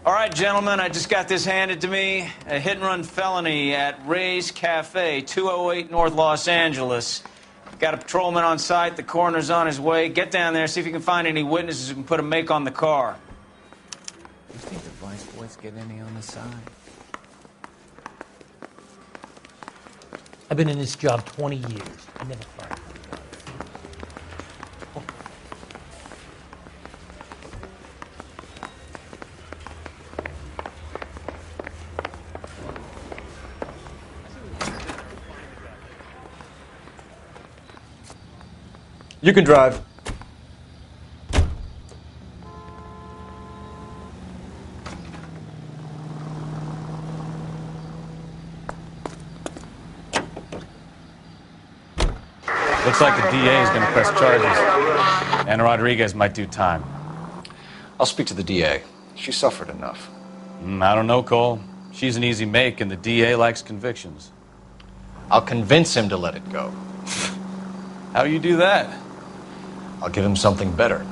All right, gentlemen, I just got this handed to me. A hit-and-run felony at Ray's Cafe, 208 North Los Angeles. Got a patrolman on site. The coroner's on his way. Get down there, see if you can find any witnesses who can put a make on the car. You think the vice boys get any on the side? I've been in this job 20 years. I never fired. You can drive. Looks like the DA is going to press charges. And Rodriguez might do time. I'll speak to the DA. She suffered enough. I don't know, Cole. She's an easy make, and the DA likes convictions. I'll convince him to let it go. How do you do that? I'll give him something better.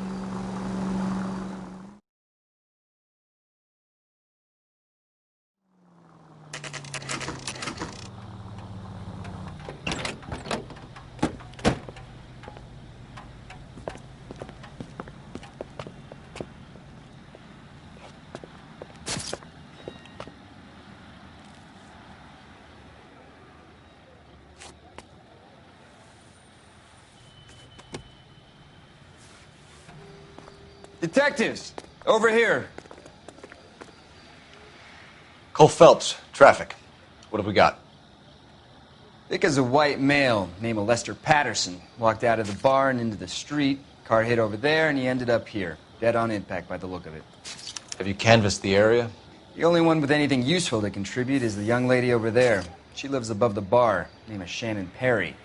Detectives, over here. Cole Phelps, traffic. What have we got? Thick as a white male, name of Lester Patterson. Walked out of the bar and into the street. Car hit over there, and he ended up here. Dead on impact by the look of it. Have you canvassed the area? The only one with anything useful to contribute is the young lady over there. She lives above the bar. Name is Shannon Perry.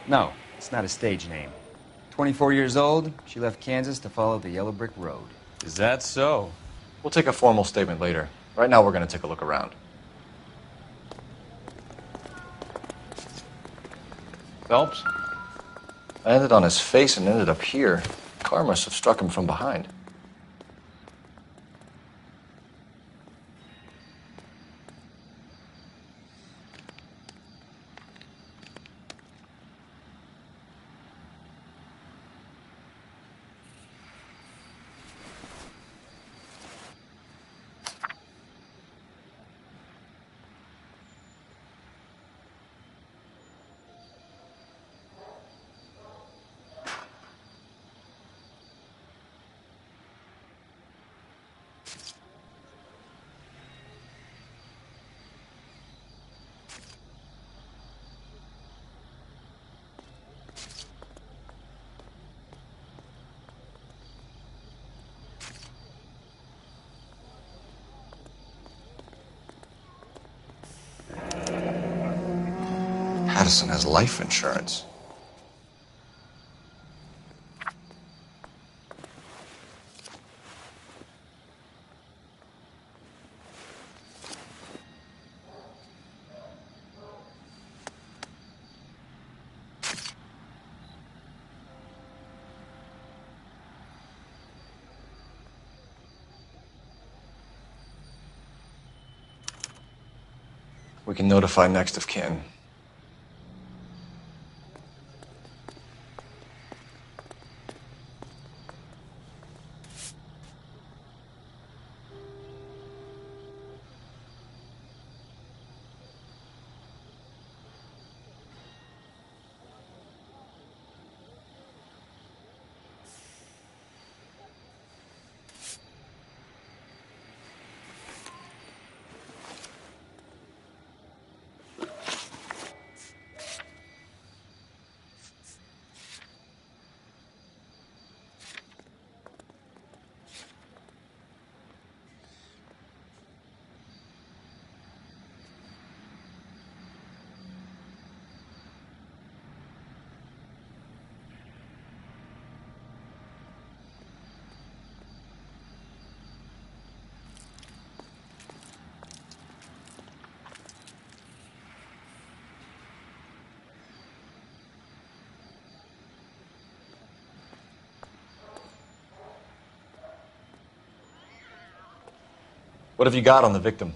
No, it's not a stage name. 24 years old, she left Kansas to follow the yellow brick road. Is that so? We'll take a formal statement later. Right now, we're going to take a look around. Phelps? I landed on his face and ended up here. The car must have struck him from behind. Patterson has life insurance. We can notify next of kin. What have you got on the victim?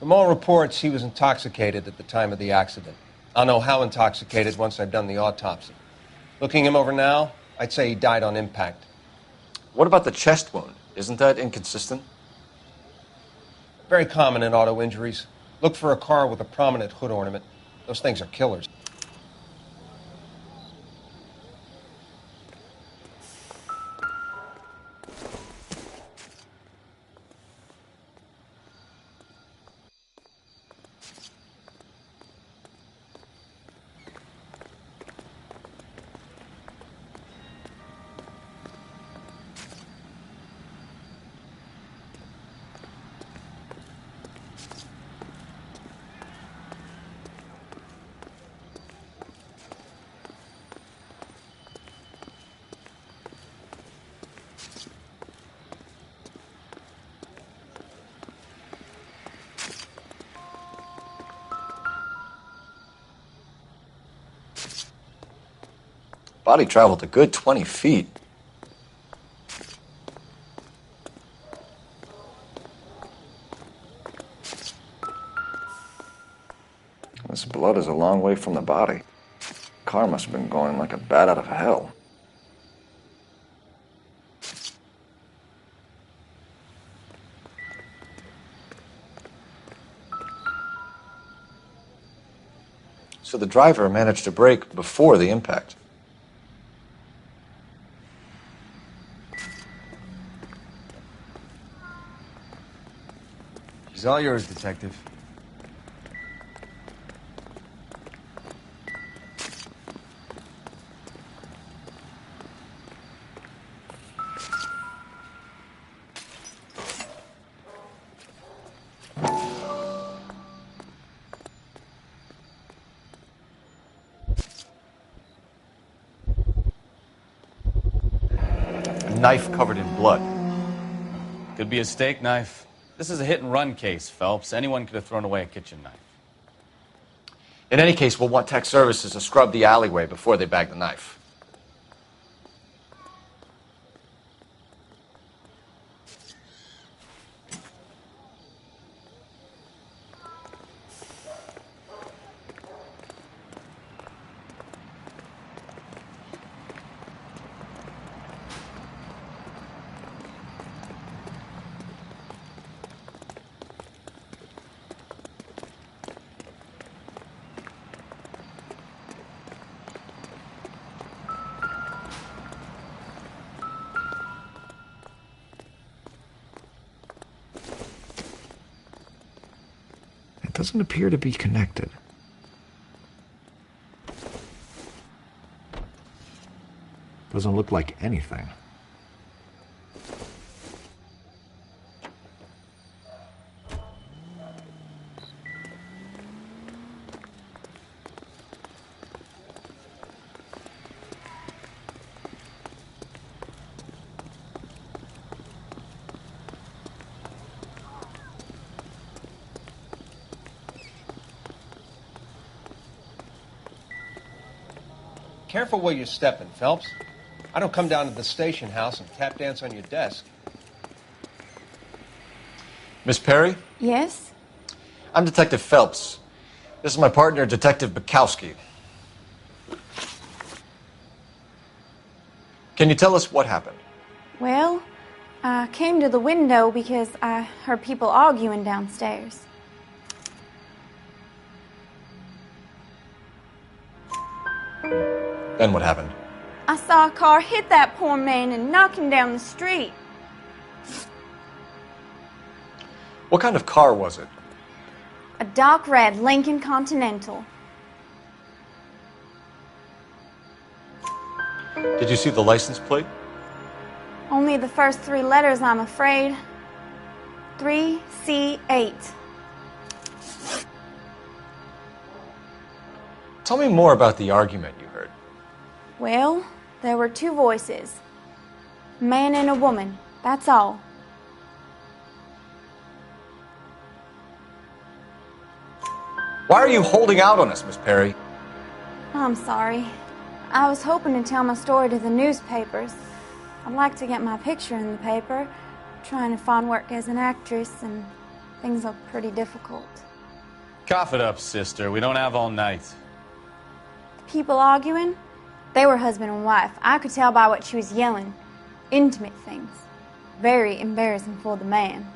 From all reports, he was intoxicated at the time of the accident. I'll know how intoxicated once I've done the autopsy. Looking him over now, I'd say he died on impact. What about the chest wound? Isn't that inconsistent? Very common in auto injuries. Look for a car with a prominent hood ornament. Those things are killers. Body traveled a good 20 feet. This blood is a long way from the body. Car must have been going like a bat out of hell. So the driver managed to brake before the impact. She's all yours, Detective. A knife covered in blood. Could be a steak knife. This is a hit-and-run case, Phelps. Anyone could have thrown away a kitchen knife. In any case, we'll want tech services to scrub the alleyway before they bag the knife. Doesn't appear to be connected. Doesn't look like anything. Careful where you're stepping, Phelps. I don't come down to the station house and tap dance on your desk. Miss Perry? Yes? I'm Detective Phelps. This is my partner, Detective Bukowski. Can you tell us what happened? Well, I came to the window because I heard people arguing downstairs. Then what happened? I saw a car hit that poor man and knock him down the street. What kind of car was it? A dark red Lincoln Continental. Did you see the license plate? Only the first three letters, I'm afraid. 3C8. Tell me more about the argument you heard. Well, there were two voices. A man and a woman, that's all. Why are you holding out on us, Miss Perry? I'm sorry. I was hoping to tell my story to the newspapers. I'd like to get my picture in the paper. trying to find work as an actress, and things look pretty difficult. Cough it up, sister. We don't have all night. People arguing? They were husband and wife. I could tell by what she was yelling. Intimate things. Very embarrassing for the man.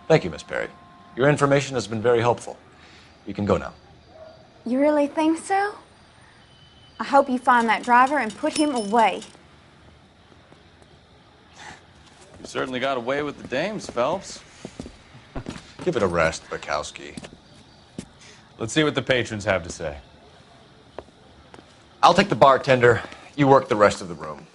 Thank you, Miss Perry. Your information has been very helpful. You can go now. You really think so? I hope you find that driver and put him away. You certainly got away with the dames, Phelps. Give it a rest, Bukowski. Let's see what the patrons have to say. I'll take the bartender. You work the rest of the room.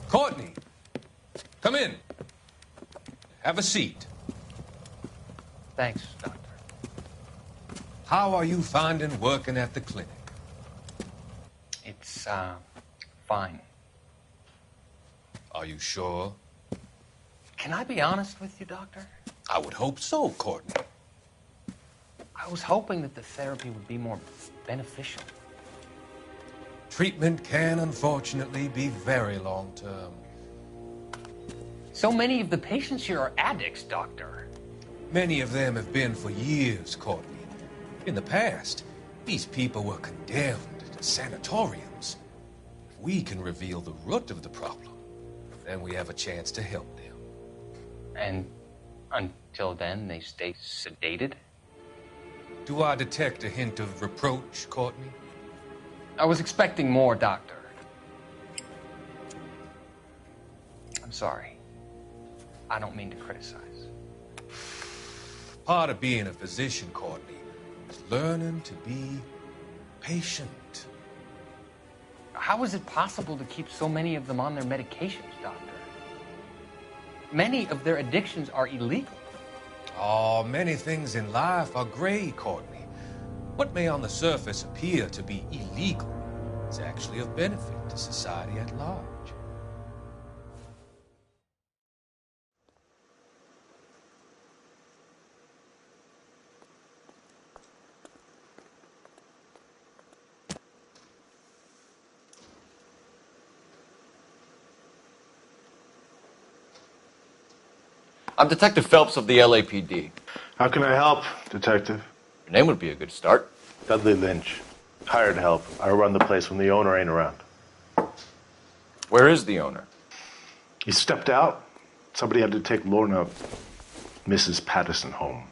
Courtney, come in. Have a seat. Thanks, Doctor. How are you finding working at the clinic? It's, fine. Are you sure? Can I be honest with you, Doctor? I would hope so, Courtney. I was hoping that the therapy would be more beneficial. Treatment can, unfortunately, be very long-term. So many of the patients here are addicts, Doctor. Many of them have been for years, Courtney. In the past, these people were condemned to sanatoriums. If we can reveal the root of the problem, then we have a chance to help them. And until then, they stay sedated? Do I detect a hint of reproach, Courtney? I was expecting more, Doctor. I'm sorry. I don't mean to criticize. Part of being a physician, Courtney, is learning to be patient. How is it possible to keep so many of them on their medications, Doctor? Many of their addictions are illegal. Oh, many things in life are gray, Courtney. What may on the surface appear to be illegal is actually of benefit to society at large. I'm Detective Phelps of the LAPD. How can I help, Detective? Your name would be a good start. Dudley Lynch. Hired help. I run the place when the owner ain't around. Where is the owner? He stepped out. Somebody had to take Lorna, Mrs. Patterson, home.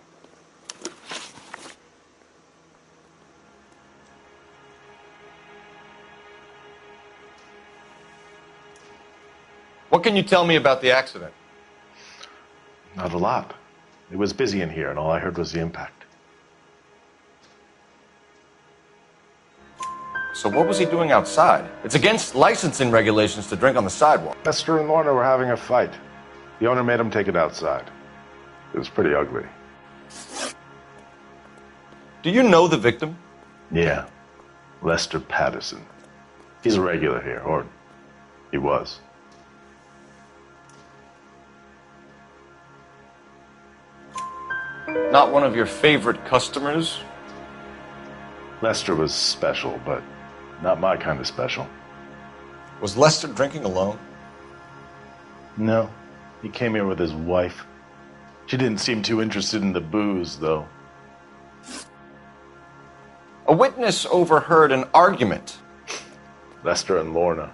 What can you tell me about the accident? Not a lot. It was busy in here, and all I heard was the impact. So what was he doing outside? It's against licensing regulations to drink on the sidewalk. Lester and Lorna were having a fight. The owner made him take it outside. It was pretty ugly. Do you know the victim? Yeah. Lester Patterson. He's a regular here, or he was. Not one of your favorite customers? Lester was special, but not my kind of special. Was Lester drinking alone? No. He came here with his wife. She didn't seem too interested in the booze, though. A witness overheard an argument. Lester and Lorna.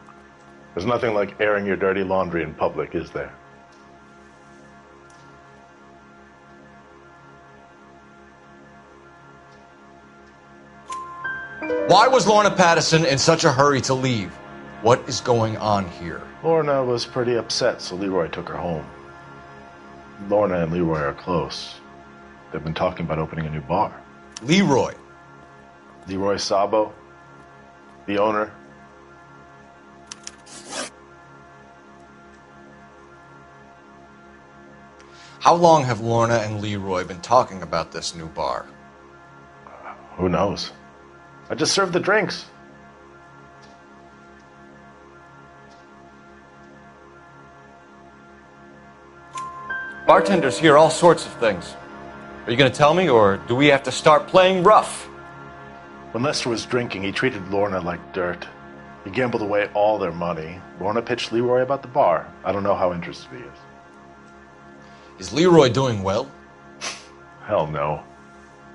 There's nothing like airing your dirty laundry in public, is there? Why was Lorna Patterson in such a hurry to leave? What is going on here? Lorna was pretty upset, so Leroy took her home. Lorna and Leroy are close. They've been talking about opening a new bar. Leroy? Leroy Sabo, the owner. How long have Lorna and Leroy been talking about this new bar? Who knows? I just served the drinks. Bartenders hear all sorts of things. Are you going to tell me, or do we have to start playing rough? When Lester was drinking, he treated Lorna like dirt. He gambled away all their money. Lorna pitched Leroy about the bar. I don't know how interested he is. Is Leroy doing well? Hell no.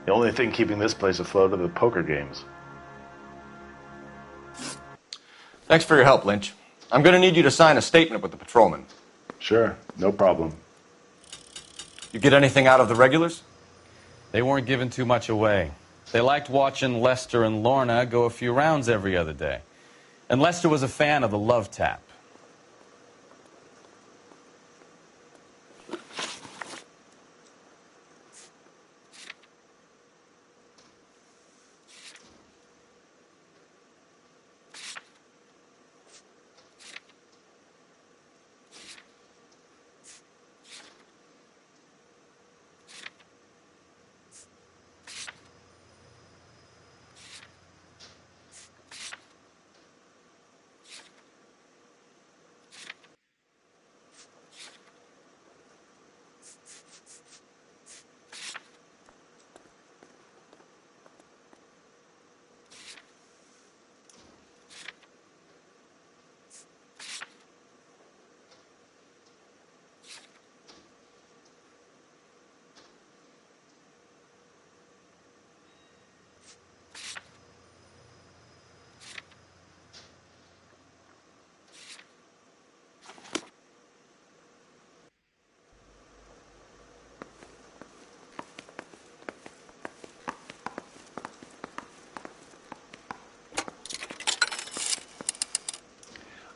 The only thing keeping this place afloat are the poker games. Thanks for your help, Lynch. I'm going to need you to sign a statement with the patrolman. Sure, no problem. You get anything out of the regulars? They weren't giving too much away. They liked watching Lester and Lorna go a few rounds every other day. And Lester was a fan of the love tap.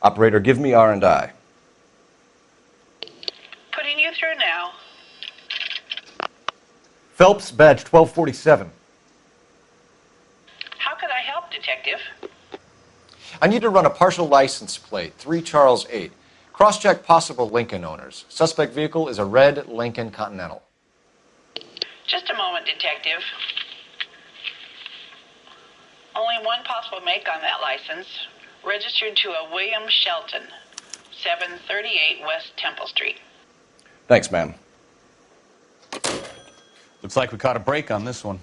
Operator, give me R&I. Putting you through now. Phelps, badge 1247. How could I help, Detective? I need to run a partial license plate, 3 Charles 8. Cross-check possible Lincoln owners. Suspect vehicle is a red Lincoln Continental. Just a moment, Detective. Only one possible make on that license. Registered to a William Shelton, 738 West Temple Street. Thanks, ma'am. Looks like we caught a break on this one.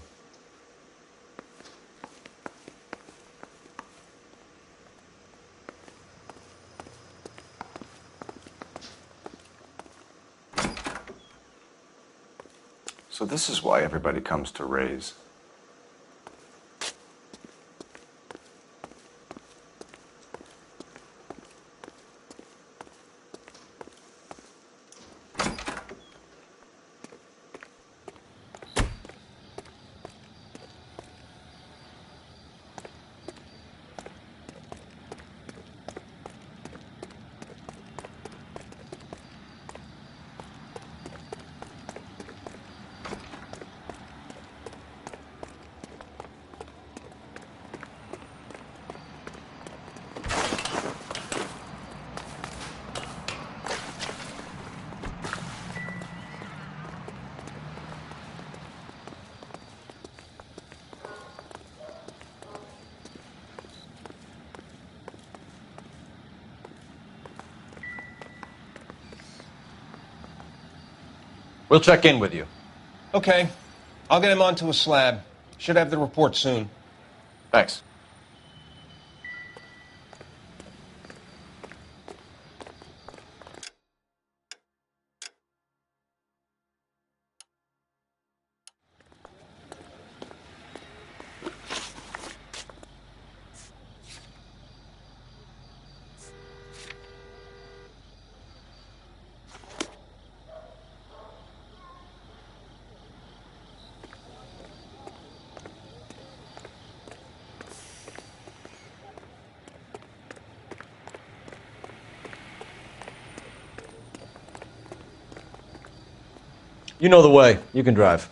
So this is why everybody comes to Ray's. We'll check in with you. Okay. I'll get him onto a slab. Should have the report soon. Thanks. You know the way. You can drive.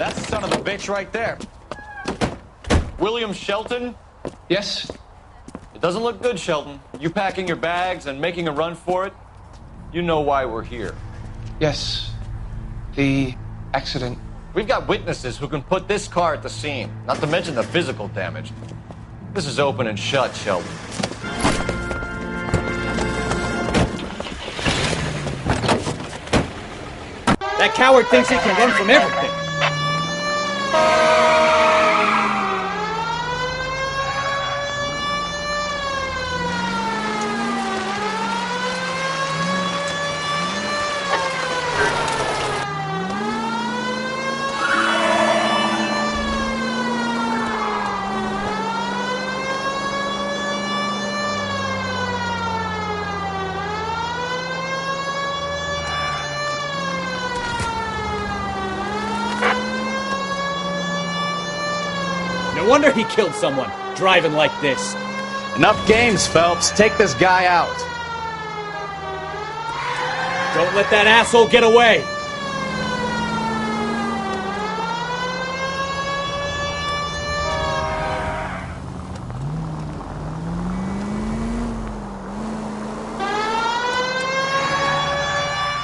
That's the son of a bitch right there. William Shelton? Yes? It doesn't look good, Shelton. You packing your bags and making a run for it? You know why we're here. Yes. The accident. We've got witnesses who can put this car at the scene, not to mention the physical damage. This is open and shut, Shelton. That coward thinks he can run from everything. No wonder he killed someone, driving like this. Enough games, Phelps. Take this guy out. Don't let that asshole get away.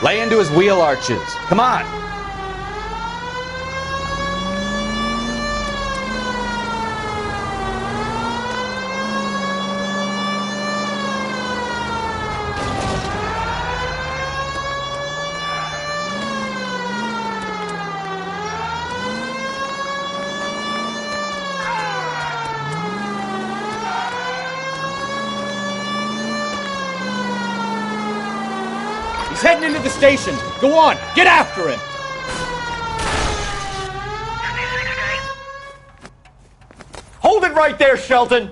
Lay into his wheel arches. Come on. He's heading into the station. Go on, get after him. Hold it right there, Shelton!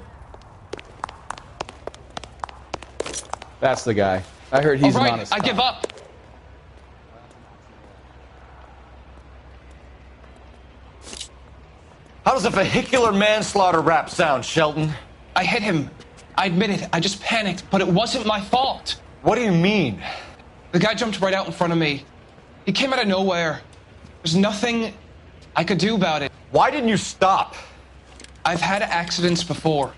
That's the guy. I heard he's All an right, honest I give cop. up. How does a vehicular manslaughter rap sound, Shelton? I hit him. I admit it. I just panicked, but it wasn't my fault. What do you mean? The guy jumped right out in front of me. He came out of nowhere. There's nothing I could do about it. Why didn't you stop? I've had accidents before.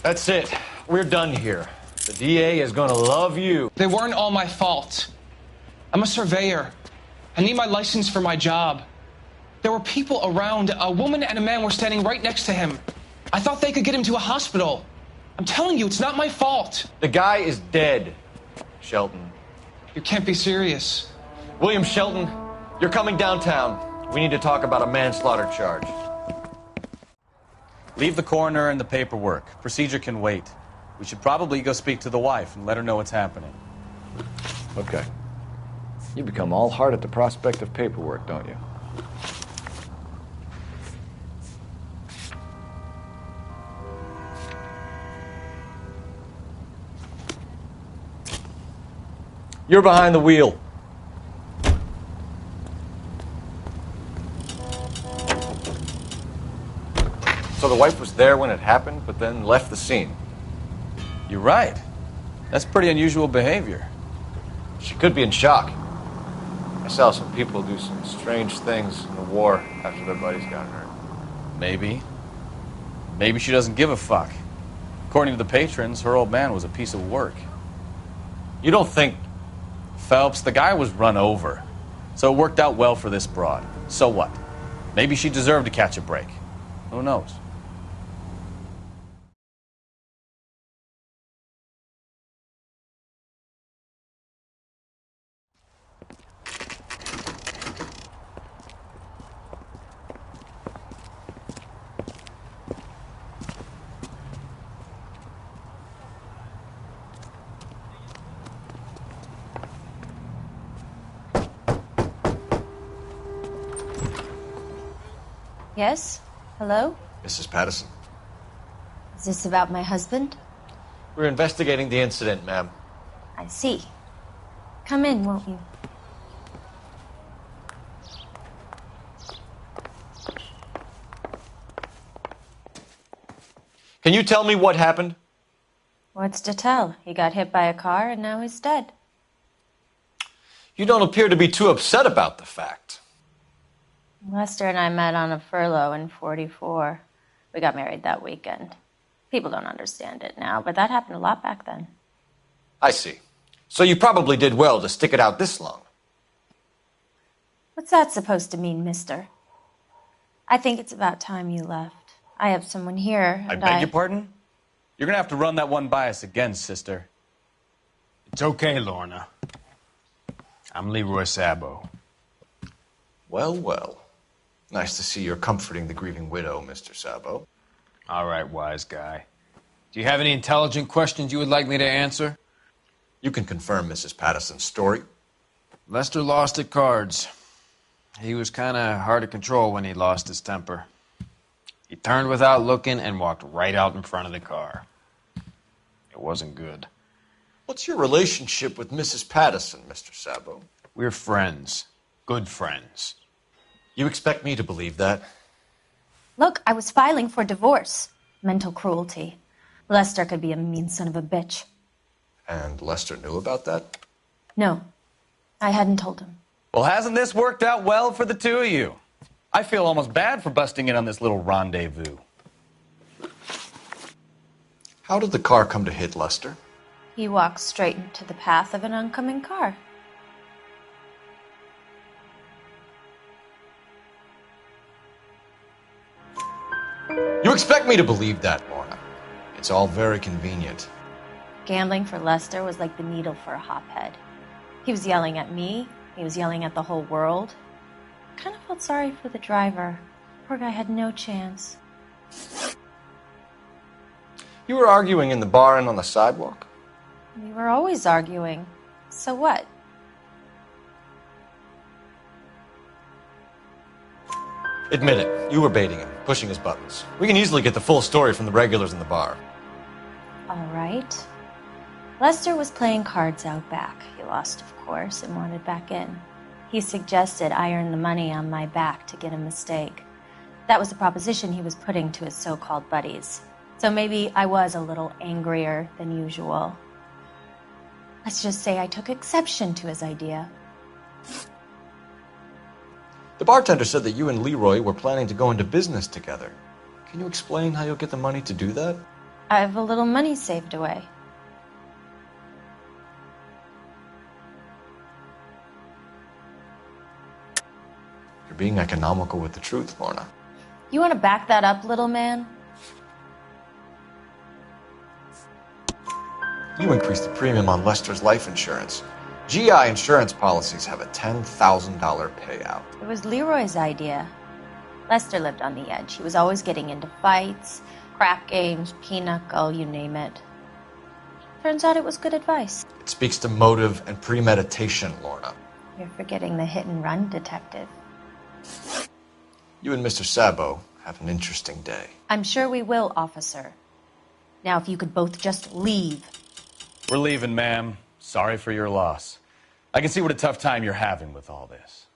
That's it. We're done here. The DA is gonna love you. They weren't all my fault. I'm a surveyor. I need my license for my job. There were people around. A woman and a man were standing right next to him. I thought they could get him to a hospital. I'm telling you, it's not my fault. The guy is dead, Shelton. You can't be serious. William Shelton, you're coming downtown. We need to talk about a manslaughter charge. Leave the coroner and the paperwork. Procedure can wait. We should probably go speak to the wife and let her know what's happening. Okay. You become all heart at the prospect of paperwork, don't you? You're behind the wheel. So the wife was there when it happened, but then left the scene. You're right. That's pretty unusual behavior. She could be in shock. I saw some people do some strange things in the war after their buddies got hurt. Maybe. Maybe she doesn't give a fuck. According to the patrons, her old man was a piece of work. You don't think... Phelps, the guy was run over. So it worked out well for this broad. So what? Maybe she deserved to catch a break. Who knows? Yes? Hello? Mrs. Patterson. Is this about my husband? We're investigating the incident, ma'am. I see. Come in, won't you? Can you tell me what happened? What's to tell? He got hit by a car and now he's dead. You don't appear to be too upset about the fact. Lester and I met on a furlough in '44. We got married that weekend. People don't understand it now, but that happened a lot back then. I see. So you probably did well to stick it out this long. What's that supposed to mean, mister? I think it's about time you left. I have someone here, I and beg your pardon? You're gonna have to run that one by us again, sister. It's okay, Lorna. I'm Leroy Sabo. Well, well. Nice to see you're comforting the grieving widow, Mr. Sabo. All right, wise guy. Do you have any intelligent questions you would like me to answer? You can confirm Mrs. Patterson's story. Lester lost at cards. He was kind of hard to control when he lost his temper. He turned without looking and walked right out in front of the car. It wasn't good. What's your relationship with Mrs. Patterson, Mr. Sabo? We're friends. Good friends. You expect me to believe that? Look, I was filing for divorce. Mental cruelty. Lester could be a mean son of a bitch. And Lester knew about that? No, I hadn't told him. Well, hasn't this worked out well for the two of you? I feel almost bad for busting in on this little rendezvous. How did the car come to hit Lester? He walked straight into the path of an oncoming car. You expect me to believe that, Lorna? It's all very convenient. Gambling for Lester was like the needle for a hophead. He was yelling at me. He was yelling at the whole world. I kind of felt sorry for the driver. Poor guy had no chance. You were arguing in the bar and on the sidewalk? We were always arguing. So what? Admit it. You were baiting him, pushing his buttons. We can easily get the full story from the regulars in the bar. All right. Lester was playing cards out back. He lost, of course, and wanted back in. He suggested I earn the money on my back to get a mistake. That was the proposition he was putting to his so-called buddies. So maybe I was a little angrier than usual. Let's just say I took exception to his idea. The bartender said that you and Leroy were planning to go into business together. Can you explain how you'll get the money to do that? I have a little money saved away. You're being economical with the truth, Lorna. You want to back that up, little man? You increased the premium on Lester's life insurance. GI insurance policies have a $10,000 payout. It was Leroy's idea. Lester lived on the edge. He was always getting into fights, crap games, pinochle, you name it. Turns out it was good advice. It speaks to motive and premeditation, Lorna. You're forgetting the hit-and-run detective. You and Mr. Sabo have an interesting day. I'm sure we will, officer. Now, if you could both just leave. We're leaving, ma'am. Sorry for your loss. I can see what a tough time you're having with all this.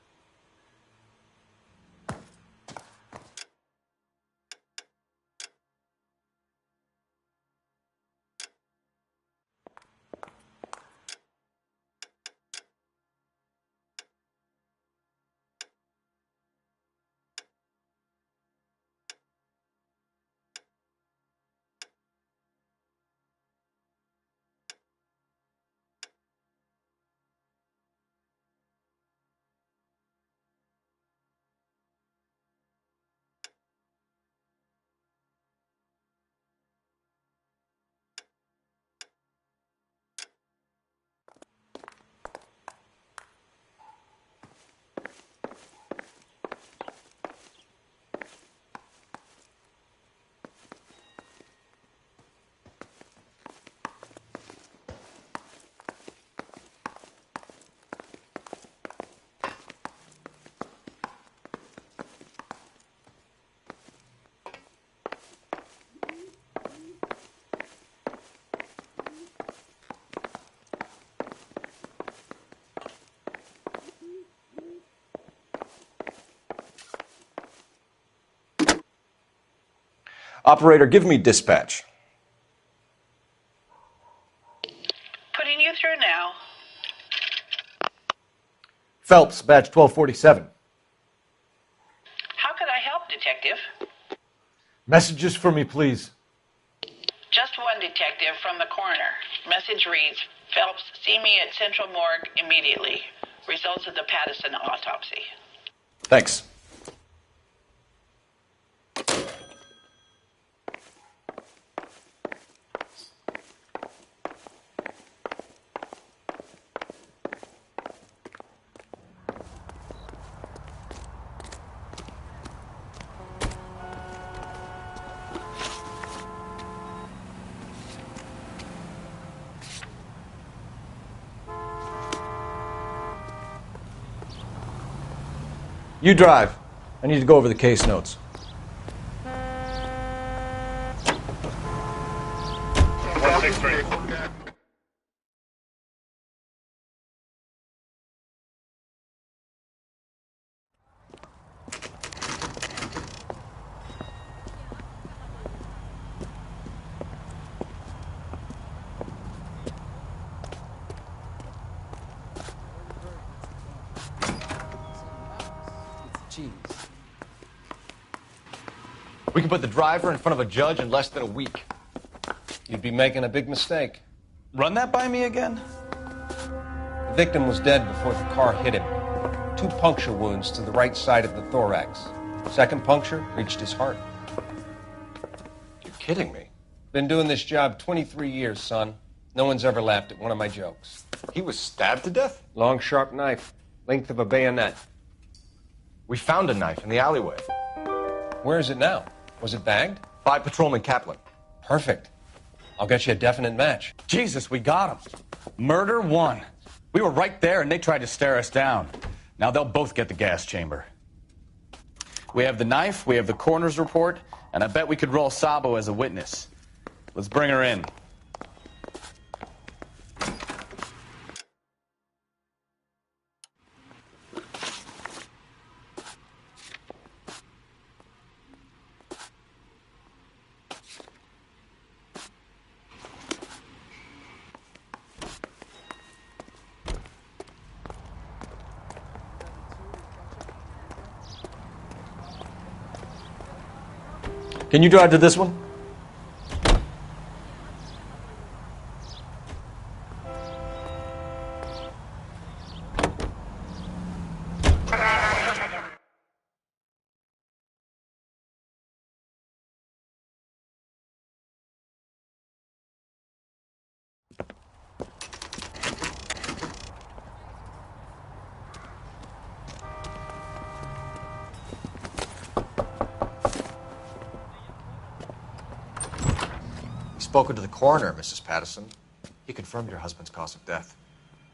Operator, give me dispatch. Putting you through now. Phelps, badge 1247. Messages for me, please. Just one detective from the coroner. Message reads, Phelps, see me at Central Morgue immediately. Results of the Patterson autopsy. Thanks. You drive. I need to go over the case notes. We can put the driver in front of a judge in less than a week. You'd be making a big mistake. Run that by me again? The victim was dead before the car hit him. 2 puncture wounds to the right side of the thorax. Second puncture reached his heart. You're kidding me. Been doing this job 23 years, son. No one's ever laughed at one of my jokes. He was stabbed to death? Long, sharp knife. Length of a bayonet. We found a knife in the alleyway. Where is it now? Was it bagged? By Patrolman Kaplan. Perfect. I'll get you a definite match. Jesus, we got him. Murder 1. We were right there and they tried to stare us down. Now they'll both get the gas chamber. We have the knife, we have the coroner's report, and I bet we could roll Sabo as a witness. Let's bring her in. Can you drive to this one? Spoken to the coroner, Mrs. Patterson. He confirmed your husband's cause of death.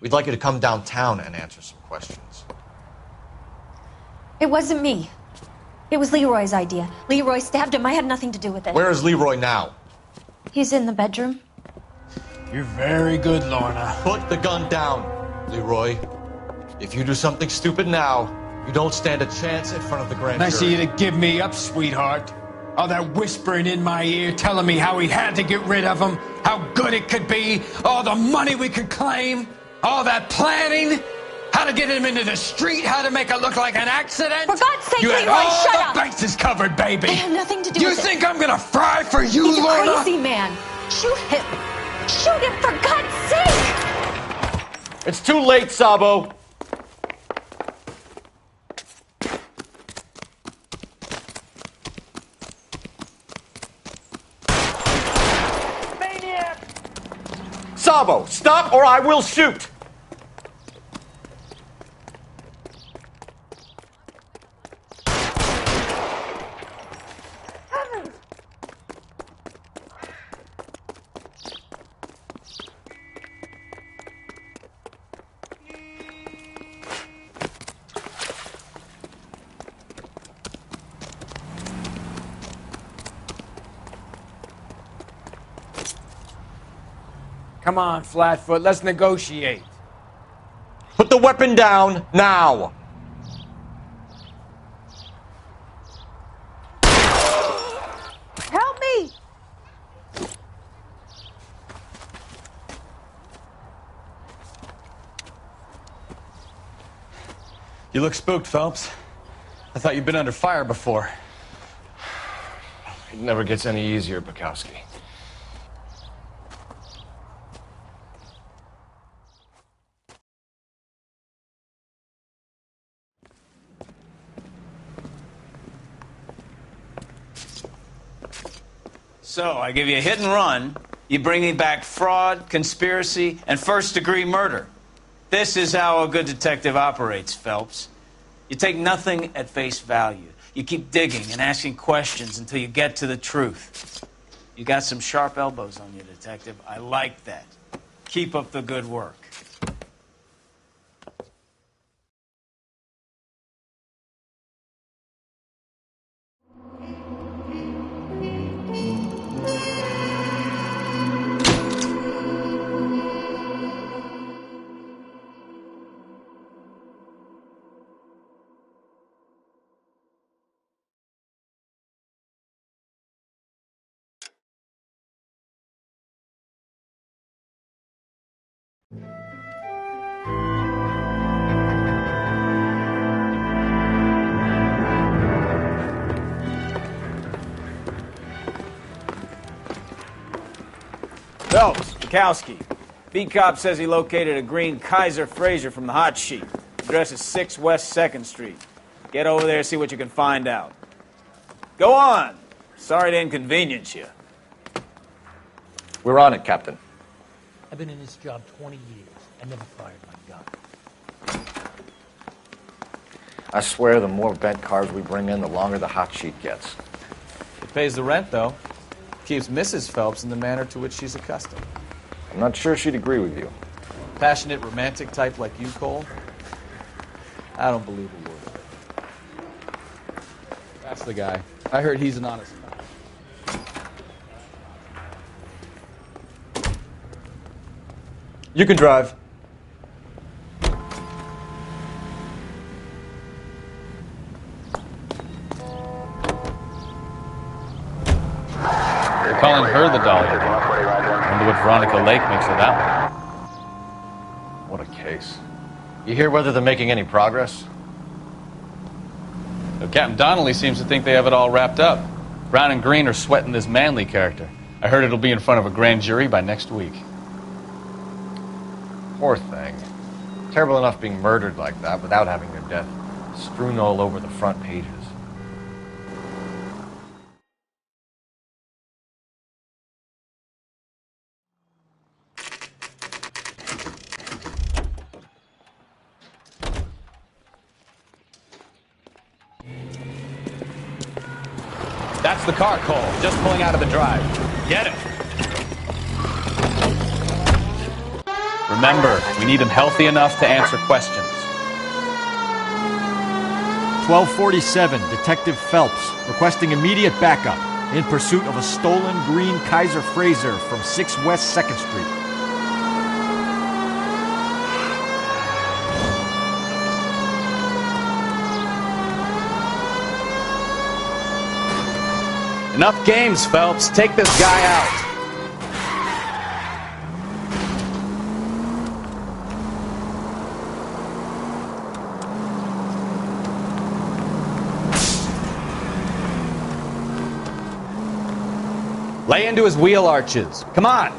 We'd like you to come downtown and answer some questions. It wasn't me. It was Leroy's idea. Leroy stabbed him. I had nothing to do with it. Where is Leroy now? He's in the bedroom. You're very good, Lorna. Put the gun down, Leroy. If you do something stupid now, you don't stand a chance in front of the grand jury. Nice of you to give me up, sweetheart. All that whispering in my ear telling me how we had to get rid of him, how good it could be, all the money we could claim, all that planning, how to get him into the street, how to make it look like an accident. For God's sake, you had Leroy, all shut the up! bases covered, baby. I have nothing to do you with it. You think I'm gonna fry for you, He's Lorna? a crazy man. Shoot him. Shoot him, for God's sake! It's too late, Sabo. Sabo, stop or I will shoot! Come on, Flatfoot, let's negotiate. Put the weapon down, now! Help me! You look spooked, Phelps. I thought you'd been under fire before. It never gets any easier, Bukowski. So, I give you a hit and run. You bring me back fraud, conspiracy, and first-degree murder. This is how a good detective operates, Phelps. You take nothing at face value. You keep digging and asking questions until you get to the truth. You got some sharp elbows on you, detective. I like that. Keep up the good work. Phelps, Bukowski. Beat cop says he located a green Kaiser Fraser from the hot sheet. Address is 6 West 2nd Street. Get over there, see what you can find out. Go on! Sorry to inconvenience you. We're on it, Captain. I've been in this job 20 years. I never fired my gun. I swear the more bent cars we bring in, the longer the hot sheet gets. It pays the rent, though. Keeps Mrs. Phelps in the manner to which she's accustomed. I'm not sure she'd agree with you. Passionate, romantic type like you, Cole? I don't believe a word of it. That's the guy. I heard he's an honest man. You can drive. They're calling her the Dolly. I wonder what Veronica Lake makes of that one. What a case. You hear whether they're making any progress? Well, Captain Donnelly seems to think they have it all wrapped up. Brown and Green are sweating this Manley character. I heard it'll be in front of a grand jury by next week. Poor thing. Terrible enough being murdered like that without having their death strewn all over the front pages. That's the car, Cole. Just pulling out of the drive. Get it. Remember, we need him healthy enough to answer questions. 1247, Detective Phelps, requesting immediate backup in pursuit of a stolen green Kaiser Fraser from 6 West 2nd Street. Enough games, Phelps. Take this guy out. Lay into his wheel arches. Come on.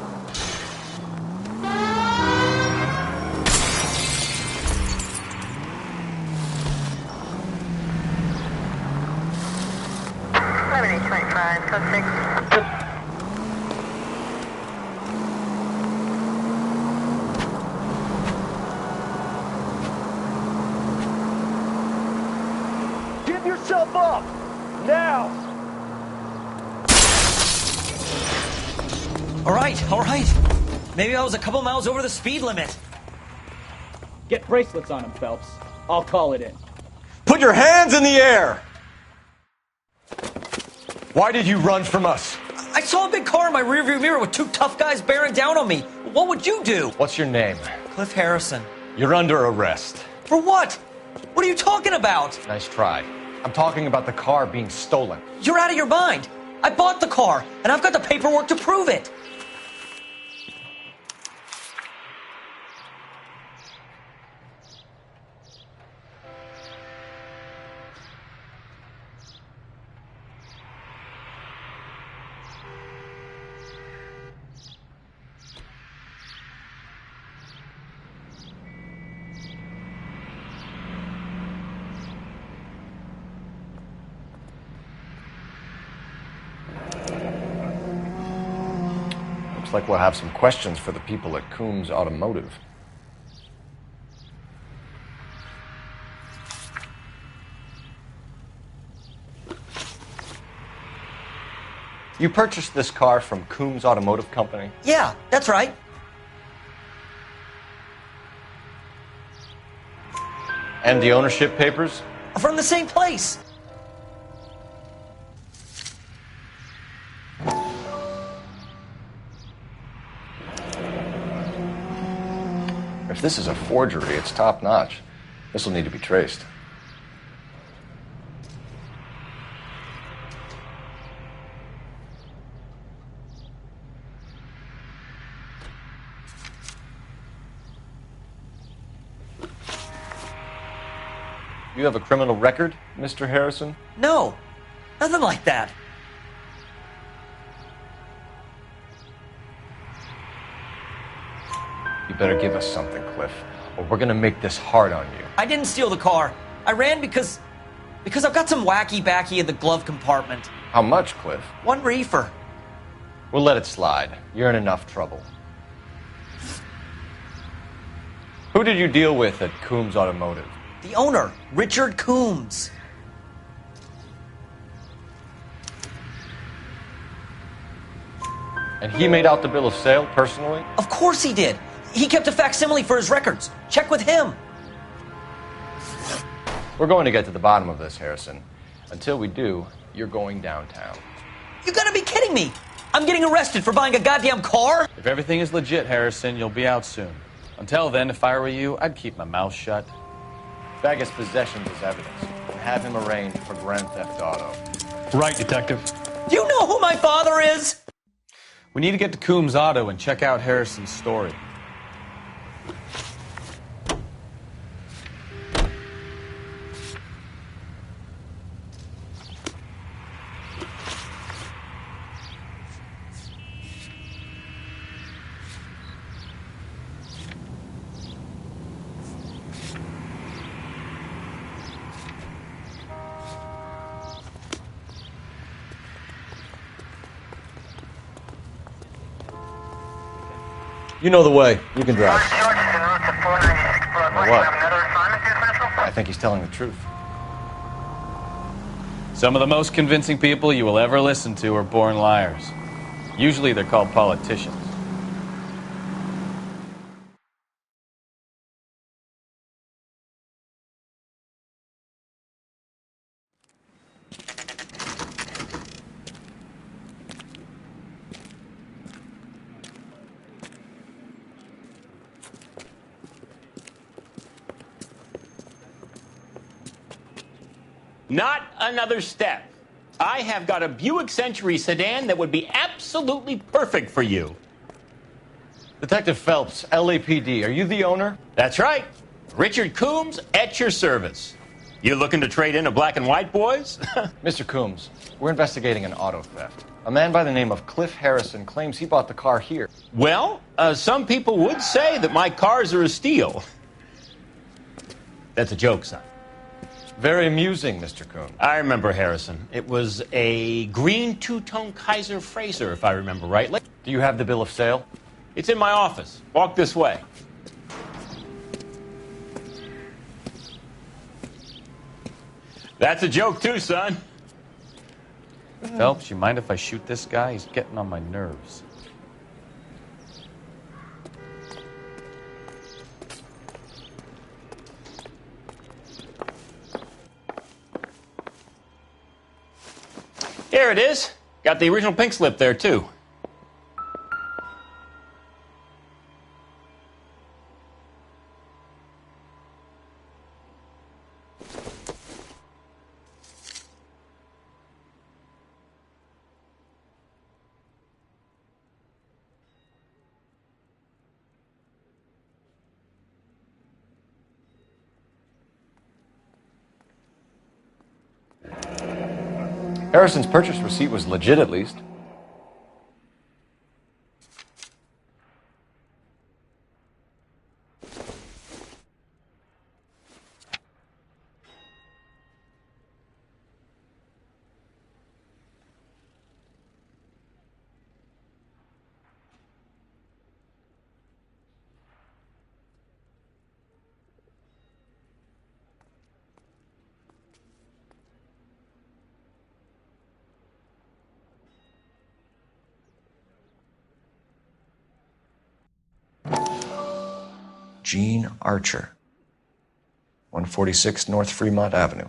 Give yourself up! Now! All right. Maybe I was a couple miles over the speed limit. Get bracelets on him, Phelps. I'll call it in. Put your hands in the air! Why did you run from us? I saw a big car in my rearview mirror with 2 tough guys bearing down on me. What would you do? What's your name? Cliff Harrison. You're under arrest. For what? What are you talking about? Nice try. I'm talking about the car being stolen. You're out of your mind. I bought the car, and I've got the paperwork to prove it. Looks like we'll have some questions for the people at Coombs Automotive. You purchased this car from Coombs Automotive Company? Yeah, that's right. And the ownership papers? From the same place. If this is a forgery, it's top-notch. This will need to be traced. You have a criminal record, Mr. Harrison? No, nothing like that. You better give us something, Cliff, or we're gonna make this hard on you. I didn't steal the car. I ran because I've got some wacky-backy in the glove compartment. How much, Cliff? 1 reefer. We'll let it slide. You're in enough trouble. Who did you deal with at Coombs Automotive? The owner, Richard Coombs. And he made out the bill of sale personally? Of course he did. He kept a facsimile for his records. Check with him. We're going to get to the bottom of this, Harrison. Until we do, you're going downtown. You gotta be kidding me. I'm getting arrested for buying a goddamn car? If everything is legit, Harrison, you'll be out soon. Until then, if I were you, I'd keep my mouth shut. Bag his possessions as evidence and have him arraigned for Grand Theft Auto. Right, Detective. Do you know who my father is? We need to get to Coombs Auto and check out Harrison's story. You know the way. You can drive. What? I think he's telling the truth. Some of the most convincing people you will ever listen to are born liars. Usually they're called politicians. Not another step. I have got a Buick Century sedan that would be absolutely perfect for you. Detective Phelps, LAPD, are you the owner? That's right. Richard Coombs at your service. You looking to trade in a black and white, boys? Mr. Coombs, we're investigating an auto theft. A man by the name of Cliff Harrison claims he bought the car here. Well, some people would say that my cars are a steal. That's a joke, son. Very amusing, Mr. Coombs. I remember Harrison. It was a green two-tone Kaiser Frazer, if I remember rightly. Do you have the bill of sale? It's in my office. Walk this way. That's a joke too, son. Phelps, you mind if I shoot this guy? He's getting on my nerves. Here it is. Got the original pink slip there, too. Harrison's purchase receipt was legit, at least. Gene Archer, 146 North Fremont Avenue.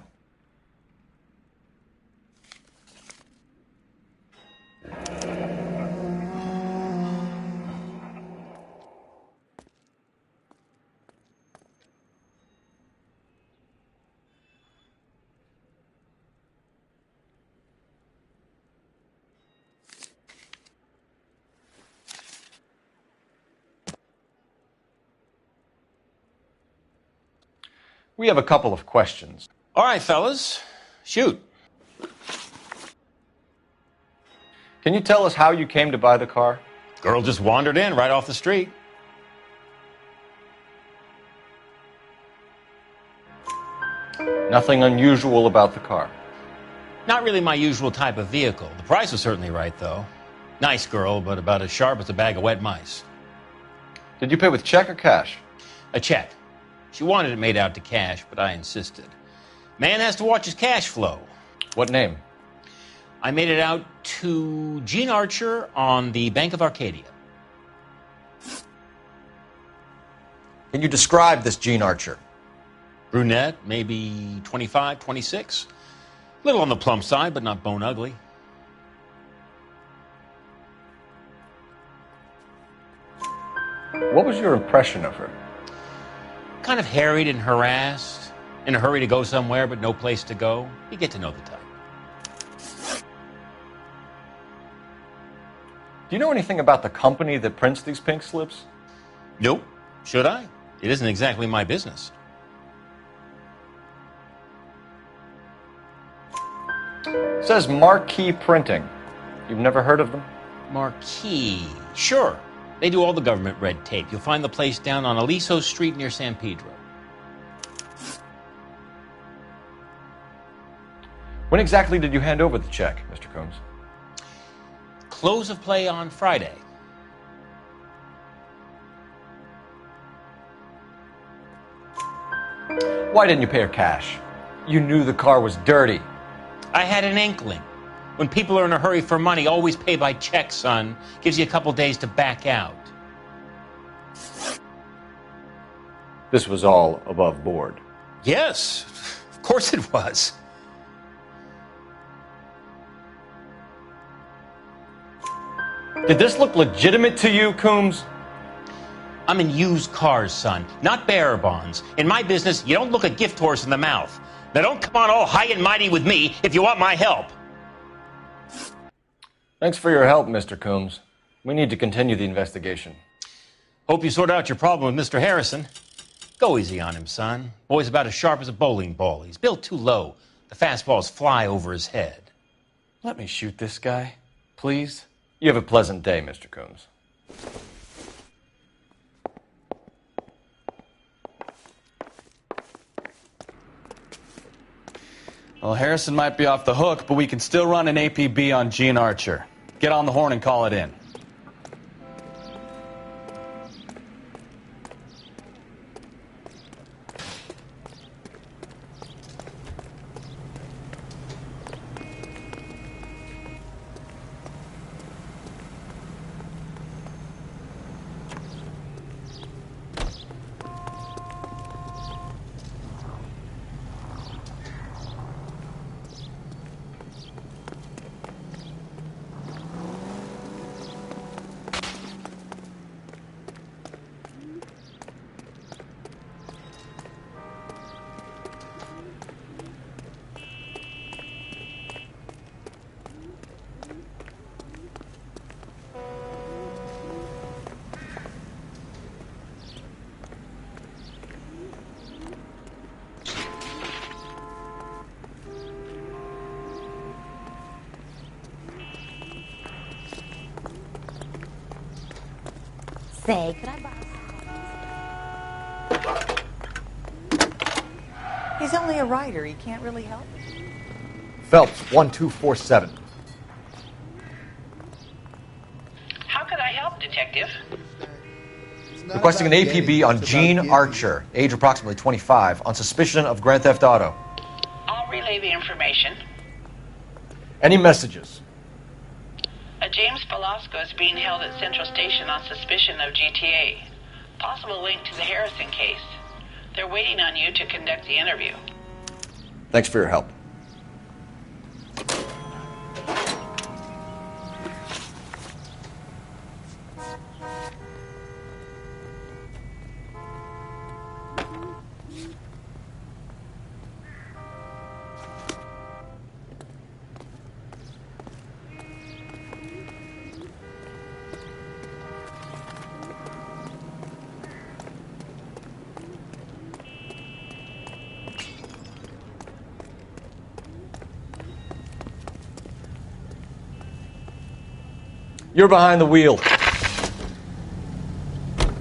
We have a couple of questions. All right, fellas. Shoot. Can you tell us how you came to buy the car? Girl just wandered in right off the street. Nothing unusual about the car. Not really my usual type of vehicle. The price was certainly right, though. Nice girl, but about as sharp as a bag of wet mice. Did you pay with check or cash? A check. She wanted it made out to cash, but I insisted. Man has to watch his cash flow. What name? I made it out to Gene Archer on the Bank of Arcadia. Can you describe this Gene Archer? Brunette, maybe 25, 26. Little on the plump side, but not bone ugly. What was your impression of her? Kind of harried and harassed, in a hurry to go somewhere but no place to go. You get to know the type. Do you know anything about the company that prints these pink slips? Nope. Should I? It isn't exactly my business. It says Marquee Printing. You've never heard of them? Marquee. Sure. They do all the government red tape. You'll find the place down on Aliso Street near San Pedro. When exactly did you hand over the check, Mr. Combs? Close of play on Friday. Why didn't you pay her cash? You knew the car was dirty. I had an inkling. When people are in a hurry for money, always pay by check, son. Gives you a couple days to back out. This was all above board. Yes, of course it was. Did this look legitimate to you, Coombs? I'm in used cars, son, not bearer bonds. In my business, you don't look a gift horse in the mouth. Now don't come on all high and mighty with me if you want my help. Thanks for your help, Mr. Coombs. We need to continue the investigation. Hope you sort out your problem with Mr. Harrison. Go easy on him, son. Boy's about as sharp as a bowling ball. He's built too low. The fastballs fly over his head. Let me shoot this guy, please. You have a pleasant day, Mr. Coombs. Well, Harrison might be off the hook, but we can still run an APB on Gene Archer. Get on the horn and call it in. Say, could I borrow? He's only a writer. He can't really help. Phelps, 1247. How could I help, Detective? Requesting an APB on Gene Archer, age approximately 25, on suspicion of grand theft auto. I'll relay the information. Any messages? A James Velasco is being held at Central Station on suspicion of GTA. Possible link to the Harrison case. They're waiting on you to conduct the interview. Thanks for your help. You're behind the wheel.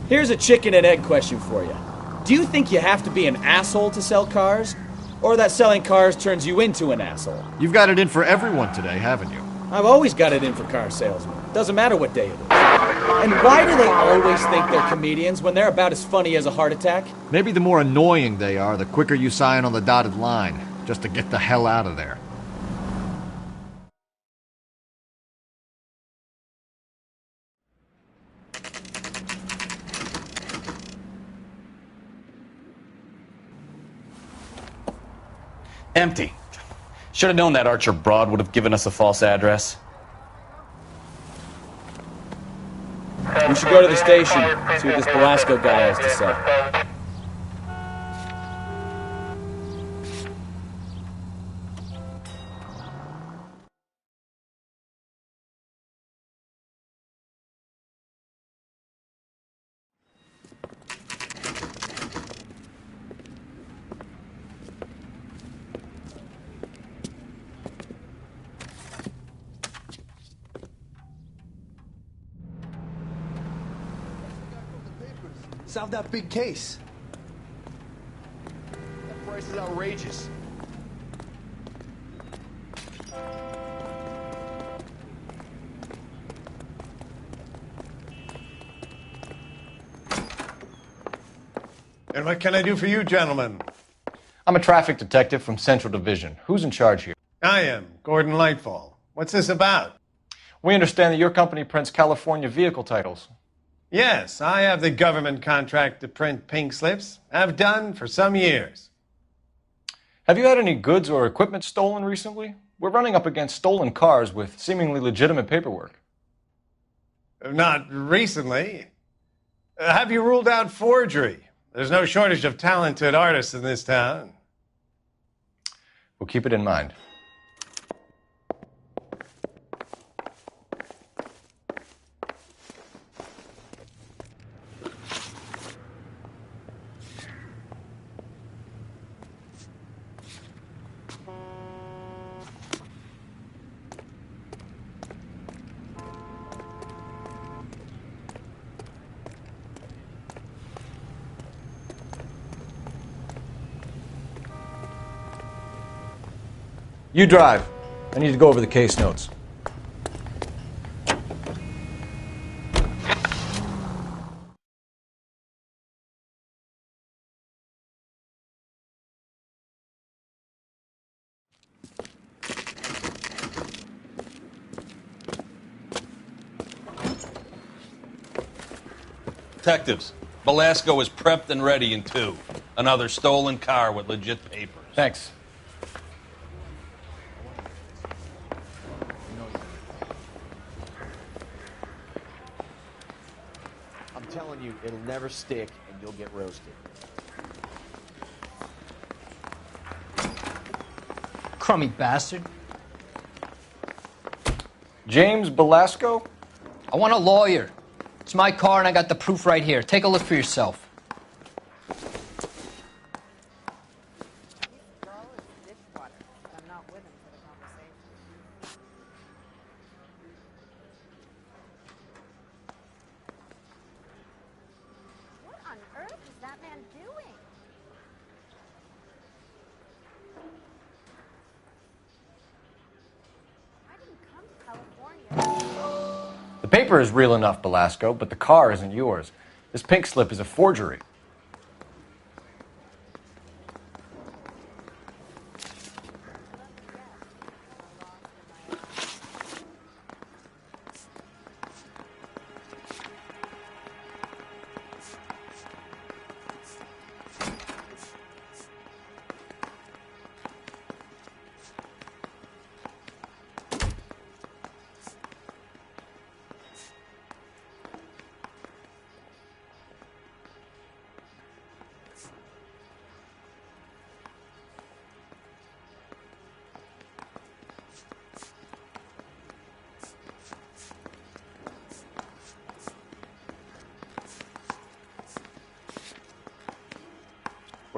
Here's a chicken and egg question for you. Do you think you have to be an asshole to sell cars? Or that selling cars turns you into an asshole? You've got it in for everyone today, haven't you? I've always got it in for car salesmen. Doesn't matter what day it is. And why do they always think they're comedians when they're about as funny as a heart attack? Maybe the more annoying they are, the quicker you sign on the dotted line, just to get the hell out of there. Empty. Should have known that Archer Broad would have given us a false address. We should go to the station, see what this Velasco guy has to say. Solve that big case. That price is outrageous. And what can I do for you, gentlemen? I'm a traffic detective from Central Division. Who's in charge here? I am, Gordon Lightfall. What's this about? We understand that your company prints California vehicle titles. Yes, I have the government contract to print pink slips. I've done for some years. Have you had any goods or equipment stolen recently? We're running up against stolen cars with seemingly legitimate paperwork. Not recently. Have you ruled out forgery? There's no shortage of talented artists in this town. We'll keep it in mind. You drive. I need to go over the case notes. Detectives, Velasco is prepped and ready in 2. Another stolen car with legit papers. Thanks. I'm telling you, it'll never stick and you'll get roasted. Crummy bastard. James Velasco? I want a lawyer. It's my car and I got the proof right here. Take a look for yourself. What on earth is that man doing? I didn't come to California. The paper is real enough, Velasco, but the car isn't yours. This pink slip is a forgery.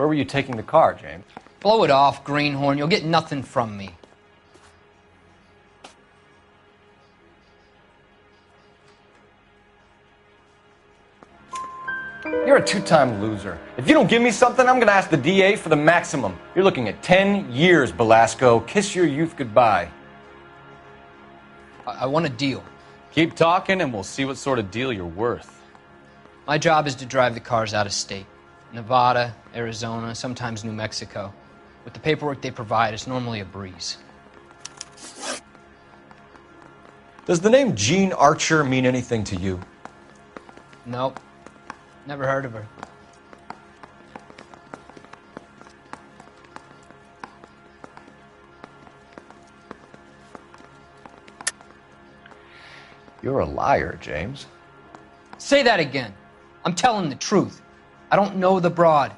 Where were you taking the car, James? Blow it off, greenhorn. You'll get nothing from me. You're a two-time loser. If you don't give me something, I'm going to ask the DA for the maximum. You're looking at 10 years, Belasco. Kiss your youth goodbye. I want a deal. Keep talking and we'll see what sort of deal you're worth. My job is to drive the cars out of state. Nevada, Arizona, sometimes New Mexico. With the paperwork they provide, it's normally a breeze. Does the name Jean Archer mean anything to you? Nope. Never heard of her. You're a liar, James. Say that again. I'm telling the truth. I don't know the broad.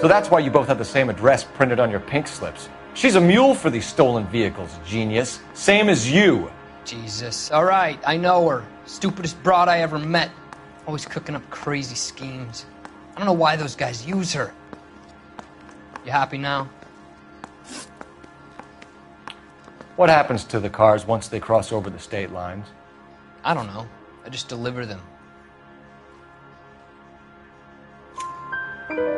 So that's why you both have the same address printed on your pink slips. She's a mule for these stolen vehicles, genius. Same as you. Jesus. All right, I know her. Stupidest broad I ever met. Always cooking up crazy schemes. I don't know why those guys use her. You happy now? What happens to the cars once they cross over the state lines? I don't know. I just deliver them.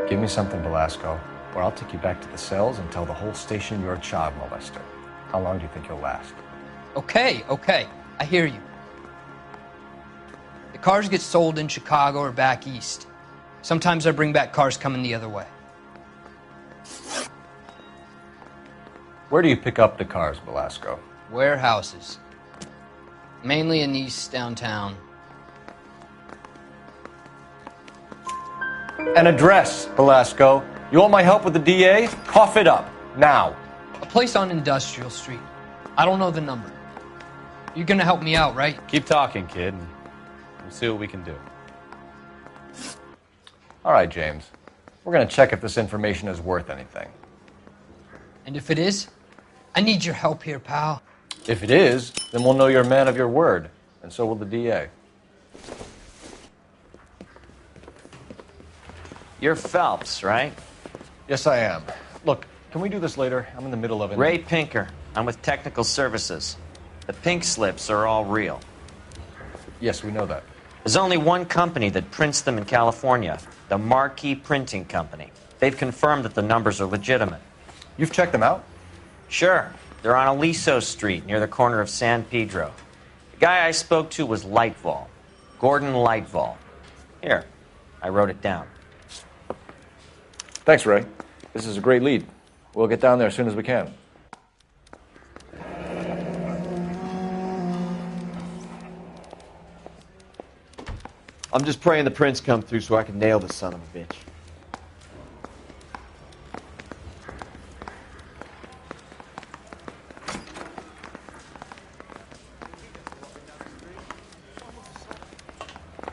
Give me something, Belasco, or I'll take you back to the cells and tell the whole station you're a child molester. How long do you think you'll last? Okay. I hear you. The cars get sold in Chicago or back east. Sometimes I bring back cars coming the other way. Where do you pick up the cars, Belasco? Warehouses. Mainly in East downtown. An address, Belasco. You want my help with the DA? Cough it up, now. A place on Industrial Street. I don't know the number. You're gonna help me out, right? Keep talking, kid, and we'll see what we can do. All right, James. We're gonna check if this information is worth anything. And if it is, I need your help here, pal. If it is, then we'll know you're a man of your word, and so will the DA. You're Phelps, right? Yes, I am. Look, can we do this later? I'm in the middle of it. Ray Pinker. I'm with Technical Services. The pink slips are all real. Yes, we know that. There's only one company that prints them in California, the Marquee Printing Company. They've confirmed that the numbers are legitimate. You've checked them out? Sure. They're on Aliso Street, near the corner of San Pedro. The guy I spoke to was Lightval. Gordon Lightval. Here, I wrote it down. Thanks, Ray. This is a great lead. We'll get down there as soon as we can. I'm just praying the prints come through so I can nail this son of a bitch.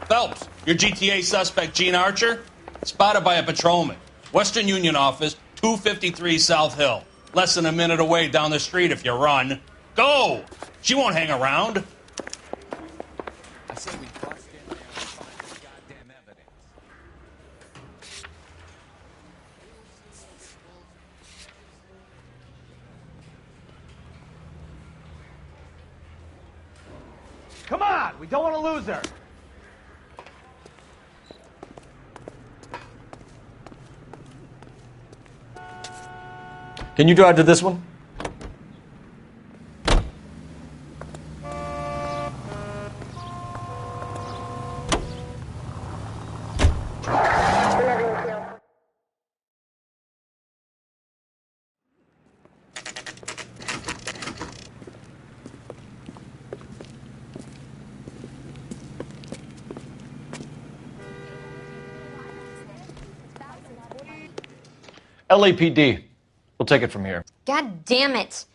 Phelps, your GTA suspect, Gene Archer, spotted by a patrolman. Western Union office, 253 South Hill. Less than a minute away down the street if you run. Go! She won't hang around. I say we bust in there and find the goddamn evidence. Come on! We don't want to lose her! Can you drive to this one? LAPD. We'll take it from here. God damn it.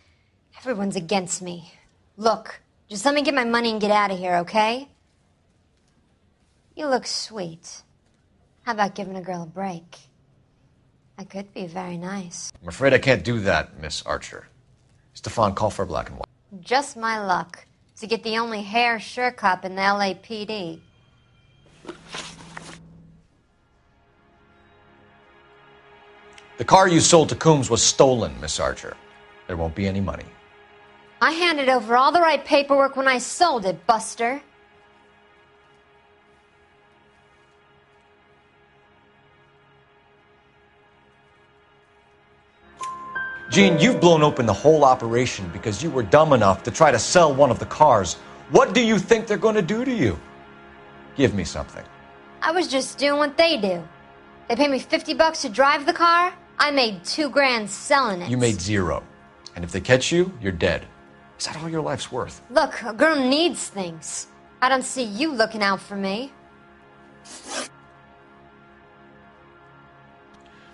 Everyone's against me. Look, just let me get my money and get out of here, okay? You look sweet. How about giving a girl a break? I could be very nice. I'm afraid I can't do that, Miss Archer. Stefan, call for black and white. just my luck to get the only hair sure cop in the LAPD. The car you sold to Coombs was stolen, Miss Archer. There won't be any money. I handed over all the right paperwork when I sold it, Buster. Gene, you've blown open the whole operation because you were dumb enough to try to sell one of the cars. What do you think they're going to do to you? Give me something. I was just doing what they do. They paid me $50 to drive the car. I made $2 grand selling it. You made $0. And if they catch you, you're dead. Is that all your life's worth? Look, a girl needs things. I don't see you looking out for me.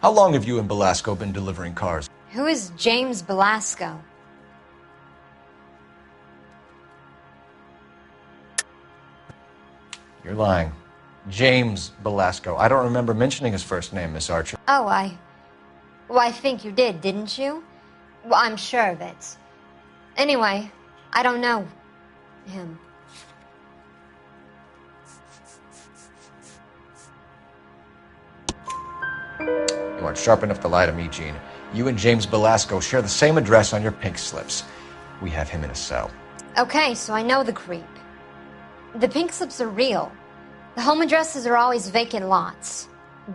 How long have you and Belasco been delivering cars? Who is James Belasco? You're lying. James Belasco. I don't remember mentioning his first name, Miss Archer. Oh, Well, I think you did, didn't you? Well, I'm sure of it. Anyway, I don't know him. You aren't sharp enough to lie to me, Gene. You and James Belasco share the same address on your pink slips. We have him in a cell. Okay, so I know the creep. The pink slips are real. The home addresses are always vacant lots.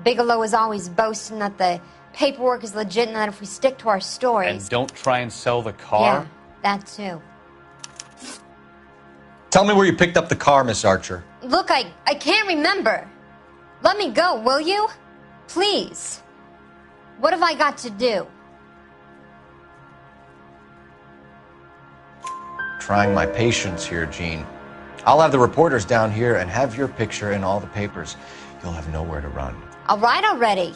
Bigelow is always boasting that the paperwork is legit and that if we stick to our stories... And don't try and sell the car? Yeah, that too. Tell me where you picked up the car, Miss Archer. Look, I can't remember. Let me go, will you? Please. What have I got to do? Trying my patience here, Gene. I'll have the reporters down here and have your picture in all the papers. You'll have nowhere to run. All right already.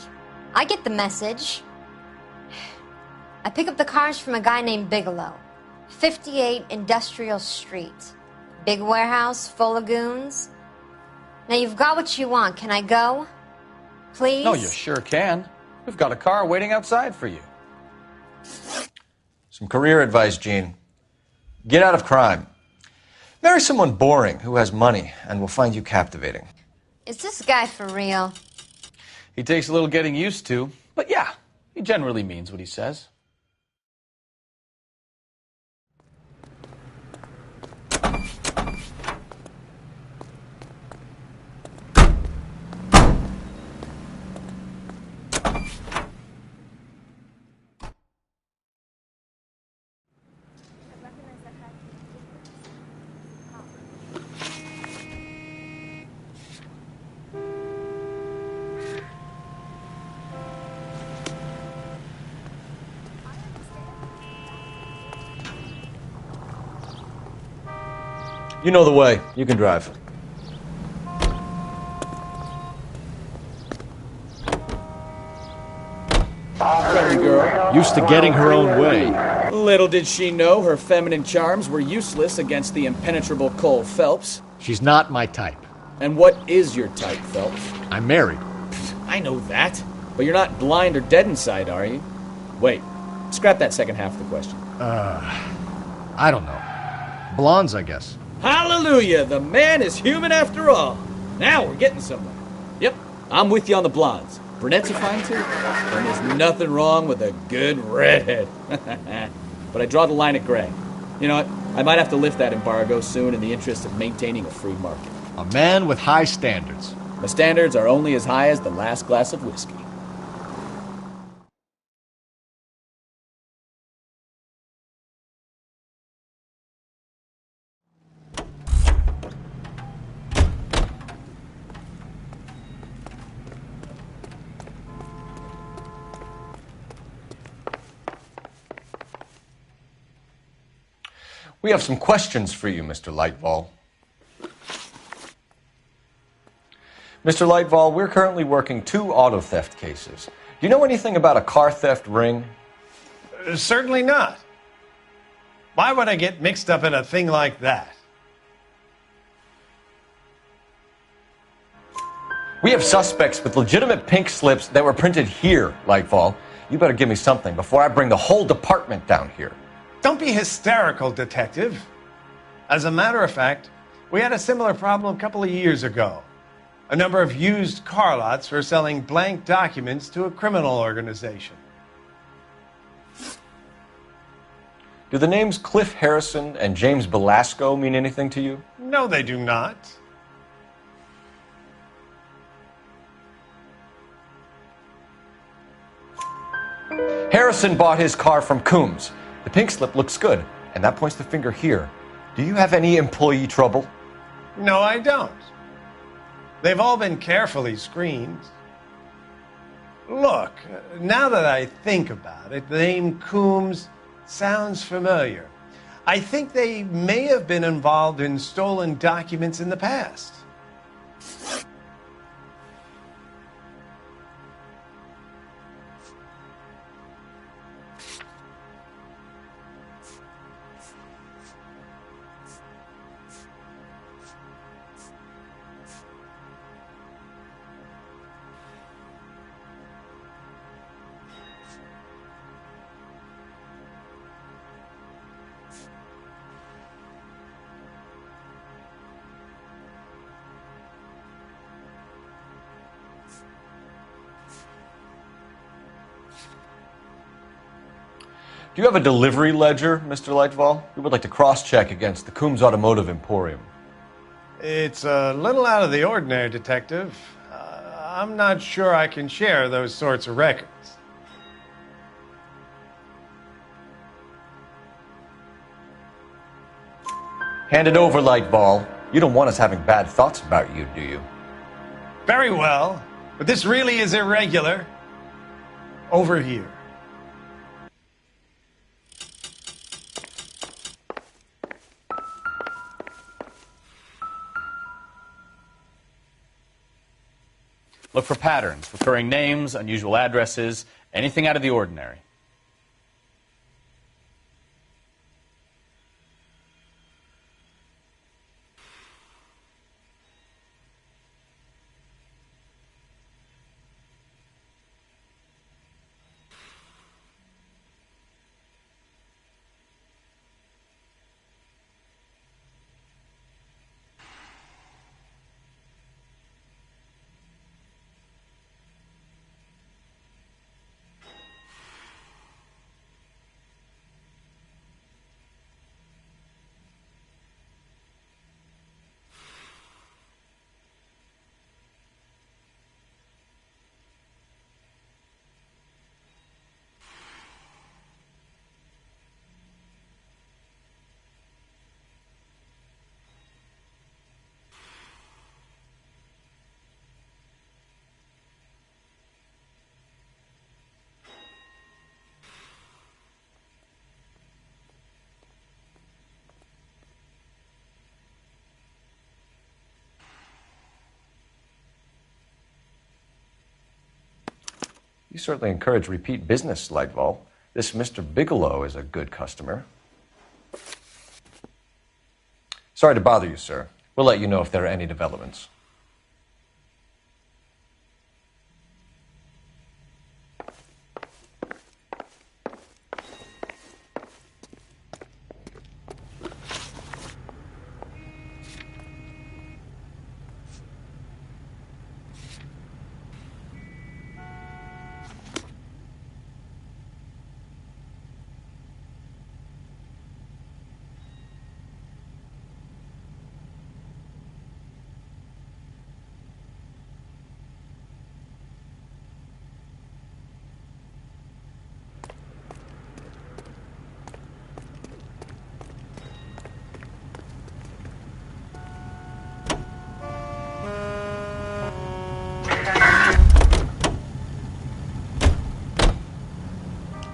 I get the message. I pick up the cars from a guy named Bigelow. 58 Industrial Street. Big warehouse full of goons. Now you've got what you want. Can I go? Please? No, you sure can. We've got a car waiting outside for you. Some career advice, Gene. Get out of crime. Marry someone boring who has money and will find you captivating. Is this guy for real? He takes a little getting used to, but yeah, he generally means what he says. You know the way. You can drive. Friendly girl. Used to getting her own way. Little did she know her feminine charms were useless against the impenetrable Cole Phelps. She's not my type. And what is your type, Phelps? I'm married. I know that. But you're not blind or dead inside, are you? Wait. Scrap that second half of the question. I don't know. Blondes, I guess. Hallelujah! The man is human after all. Now we're getting somewhere. Yep, I'm with you on the blondes. Brunettes are fine too. And there's nothing wrong with a good redhead. But I draw the line at gray. You know what? I might have to lift that embargo soon in the interest of maintaining a free market. A man with high standards. My standards are only as high as the last glass of whiskey. We have some questions for you, Mr. Lightval. Mr. Lightval, we're currently working 2 auto theft cases. Do you know anything about a car theft ring? Certainly not. Why would I get mixed up in a thing like that? We have suspects with legitimate pink slips that were printed here, Lightval. You better give me something before I bring the whole department down here. Don't be hysterical, Detective. As a matter of fact, we had a similar problem a couple of years ago. A number of used car lots were selling blank documents to a criminal organization. Do the names Cliff Harrison and James Belasco mean anything to you? No, they do not. Harrison bought his car from Coombs. The pink slip looks good, and that points the finger here. Do you have any employee trouble? No, I don't. They've all been carefully screened. Look, now that I think about it, the name Coombs sounds familiar. I think they may have been involved in stolen documents in the past. Do you have a delivery ledger, Mr. Lightfall? We would like to cross-check against the Coombs Automotive Emporium. It's a little out of the ordinary, Detective. I'm not sure I can share those sorts of records. Hand it over, Lightball. You don't want us having bad thoughts about you, do you? Very well, but this really is irregular. Over here. Look for patterns, recurring names, unusual addresses, anything out of the ordinary. You certainly encourage repeat business, Lightball. This Mr. Bigelow is a good customer. Sorry to bother you, sir. We'll let you know if there are any developments.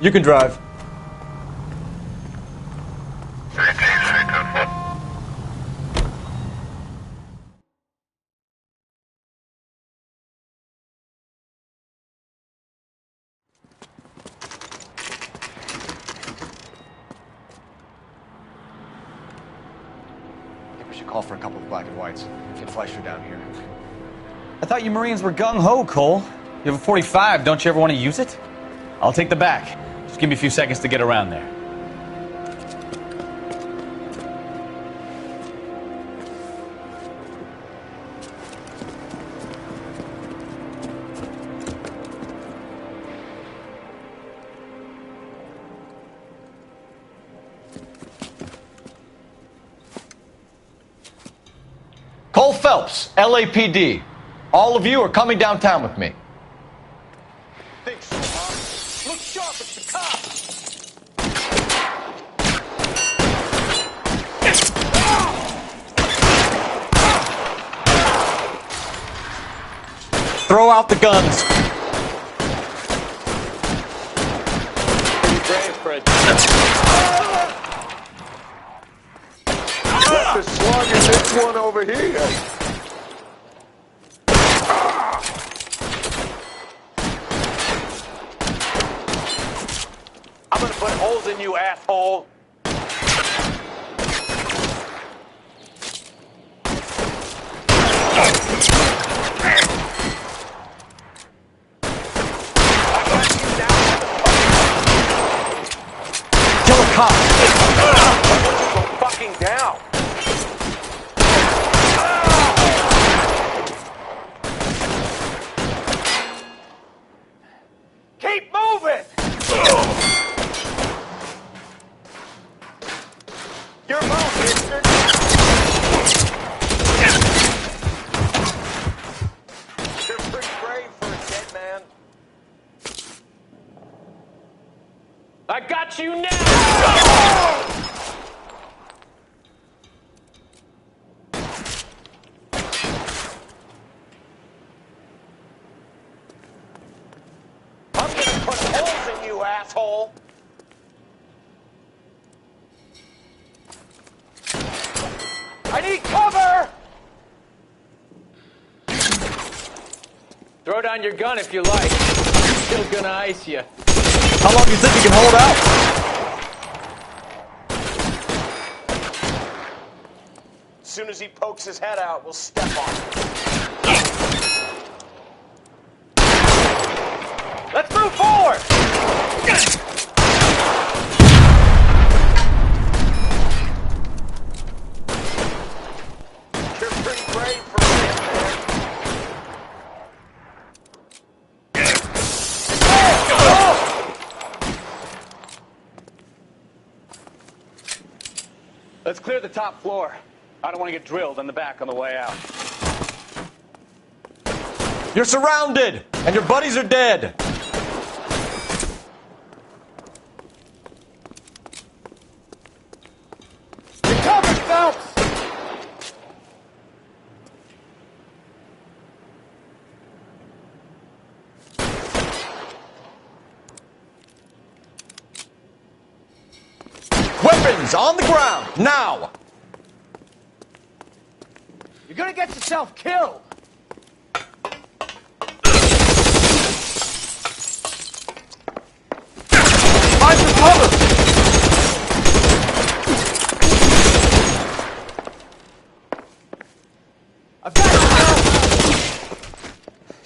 You can drive. I think we should call for a couple of black and whites. Get Fleischer down here. I thought you Marines were gung-ho, Cole. You have a 45. Don't you ever want to use it? I'll take the back. Just give me a few seconds to get around there. Phelps, LAPD. All of you are coming downtown with me. Think so, huh? Look sharp, it's the cops! Throw out the guns. What's the slug in this one over here? I'm gonna put holes in you, asshole. Kill a cop. Go fucking down. Keep moving. Your move, mister. You're pretty brave for a dead man. I got you now! I'm gonna put holes in you, asshole! I need cover! Throw down your gun if you like. I'm still gonna ice you. How long do you think you can hold out? As soon as he pokes his head out, we'll step on him. Let's move forward! You're pretty brave for a dead man. Let's clear the top floor. I don't want to get drilled in the back on the way out. You're surrounded, and your buddies are dead. You're covered, Phelps! Weapons on the ground, now! You're gonna get yourself killed! Find some cover! I've got you now!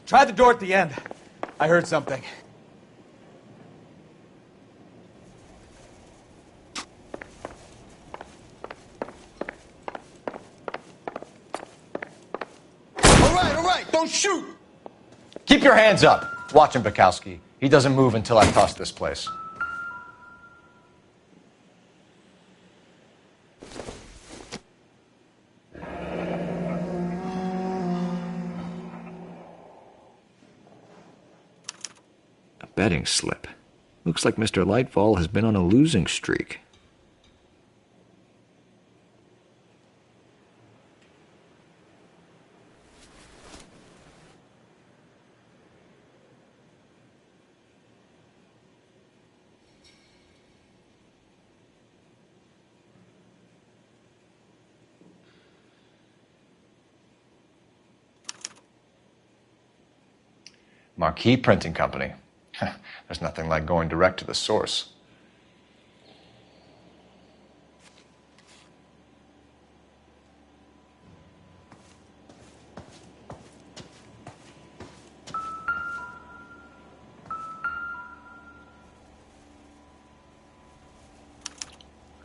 Try the door at the end. I heard something. All right, don't shoot! Keep your hands up. Watch him, Bukowski. He doesn't move until I toss this place. A betting slip. Looks like Mr. Lightfall has been on a losing streak. Marquee Printing Company. There's nothing like going direct to the source.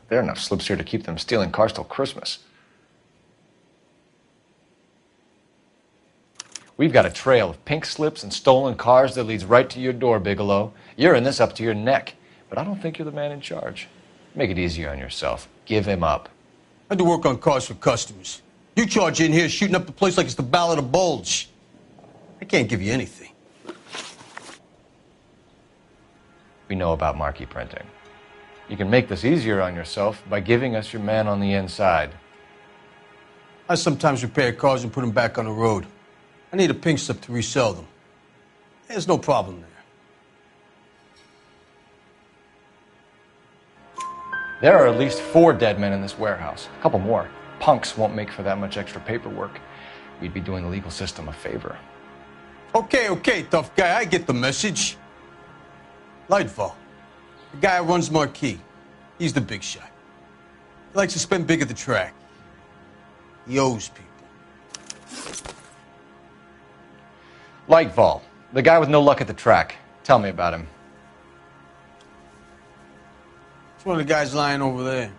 There are enough slips here to keep them stealing cars till Christmas. We've got a trail of pink slips and stolen cars that leads right to your door, Bigelow. You're in this up to your neck, but I don't think you're the man in charge. Make it easier on yourself. Give him up. I do work on cars for customers. You charge in here shooting up the place like it's the Ballad of Bulge. I can't give you anything. We know about marquee printing. You can make this easier on yourself by giving us your man on the inside. I sometimes repair cars and put them back on the road. I need a pink slip to resell them. There's no problem there. There are at least 4 dead men in this warehouse. A couple more. Punks won't make for that much extra paperwork. We'd be doing the legal system a favor. Okay, tough guy. I get the message. Lightfall, the guy who runs Marquee. He's the big shot. He likes to spend big at the track. He owes people. Lightfall, the guy with no luck at the track. Tell me about him. It's one of the guys lying over there.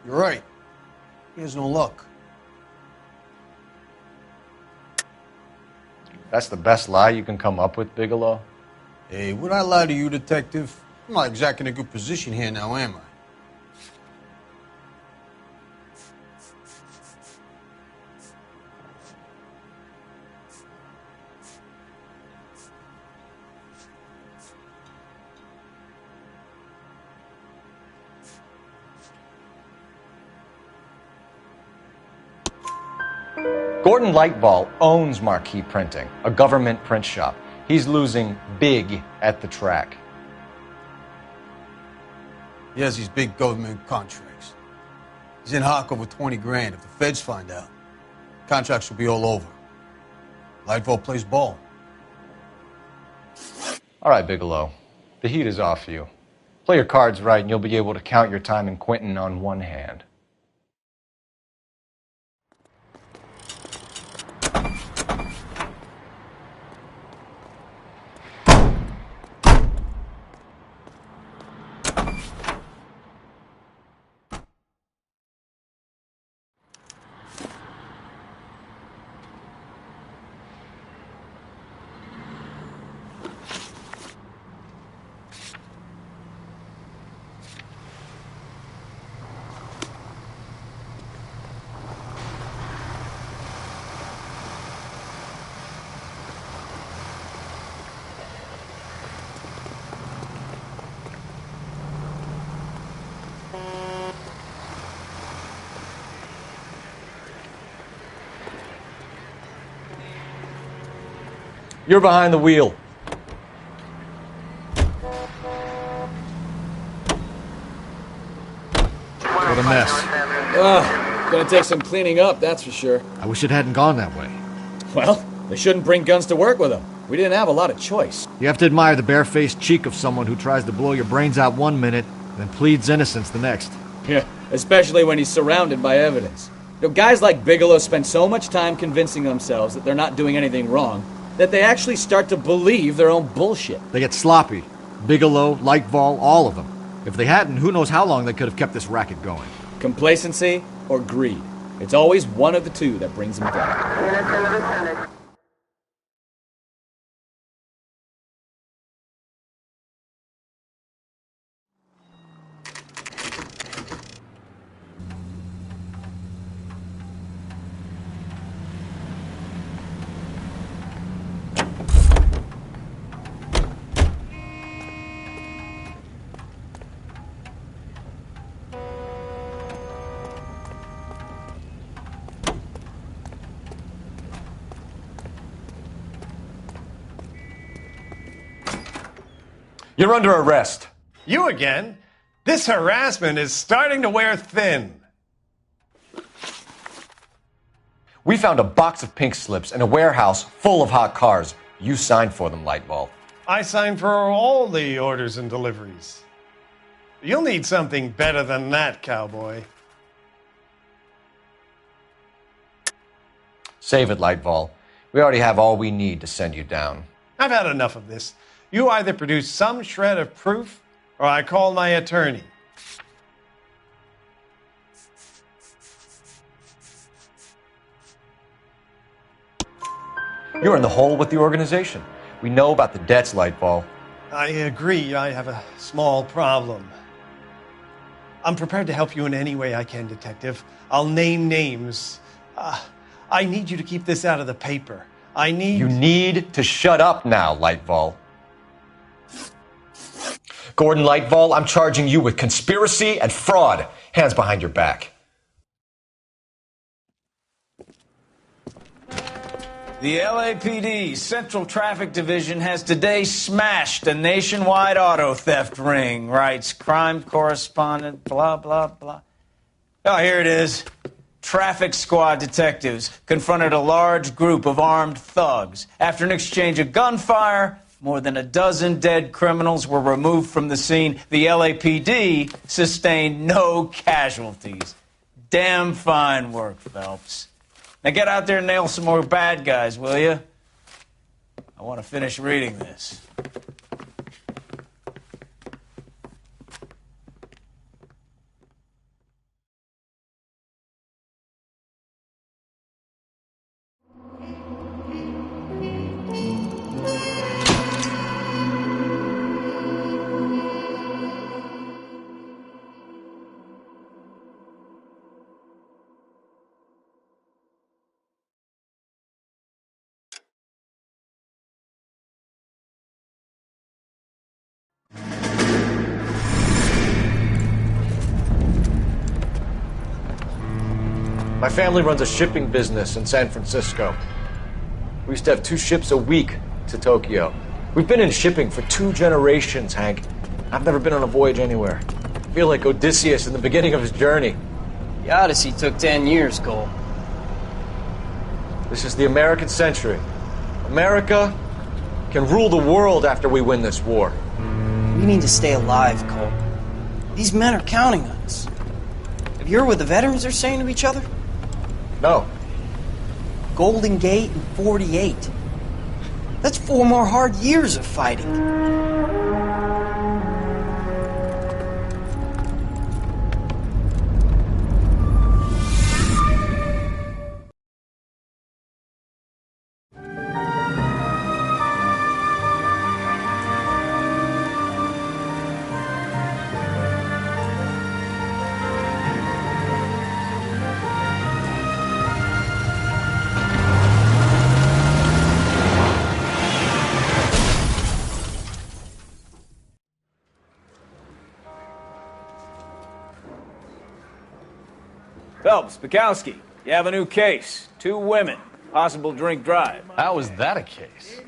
You're right. He has no luck. That's the best lie you can come up with, Bigelow? Hey, would I lie to you, detective? I'm not exactly in a good position here now, am I? Gordon Lightball owns Marquee Printing, a government print shop. He's losing big at the track. He has these big government contracts. He's in hock over 20 grand. If the feds find out, contracts will be all over. Lightball plays ball. All right, Bigelow. The heat is off you. Play your cards right and you'll be able to count your time in Quentin on one hand. You're behind the wheel. What a mess. Gonna take some cleaning up, that's for sure. I wish it hadn't gone that way. Well, they shouldn't bring guns to work with them. We didn't have a lot of choice. You have to admire the barefaced cheek of someone who tries to blow your brains out one minute, then pleads innocence the next. Yeah, especially when he's surrounded by evidence. You know, guys like Bigelow spend so much time convincing themselves that they're not doing anything wrong, that they actually start to believe their own bullshit. They get sloppy. Bigelow, Lightball, all of them. If they hadn't, who knows how long they could have kept this racket going. Complacency or greed. It's always one of the two that brings them down. You're under arrest. You again? This harassment is starting to wear thin. We found a box of pink slips in a warehouse full of hot cars. You signed for them, Lightball. I signed for all the orders and deliveries. You'll need something better than that, cowboy. Save it, Lightball. We already have all we need to send you down. I've had enough of this. You either produce some shred of proof, or I call my attorney. You're in the hole with the organization. We know about the debts, Lightball. I agree, I have a small problem. I'm prepared to help you in any way I can, Detective. I'll name names. I need you to keep this out of the paper. You need to shut up now, Lightfall. Gordon Lightfall, I'm charging you with conspiracy and fraud. Hands behind your back. The LAPD Central Traffic Division has today smashed a nationwide auto theft ring, writes crime correspondent, blah, blah, blah. Oh, here it is. Traffic squad detectives confronted a large group of armed thugs. After an exchange of gunfire, more than a dozen dead criminals were removed from the scene. The LAPD sustained no casualties. Damn fine work, Phelps. Now get out there and nail some more bad guys, will you? I want to finish reading this. My family runs a shipping business in San Francisco. We used to have 2 ships a week to Tokyo. We've been in shipping for 2 generations, Hank. I've never been on a voyage anywhere. I feel like Odysseus in the beginning of his journey. The Odyssey took 10 years, Cole. This is the American century. America can rule the world after we win this war. We need to stay alive, Cole. These men are counting on us. Have you heard what the veterans are saying to each other? No. Golden Gate and 48. That's 4 more hard years of fighting. Phelps, Bukowski, you have a new case. 2 women, possible drink drive. How is that a case?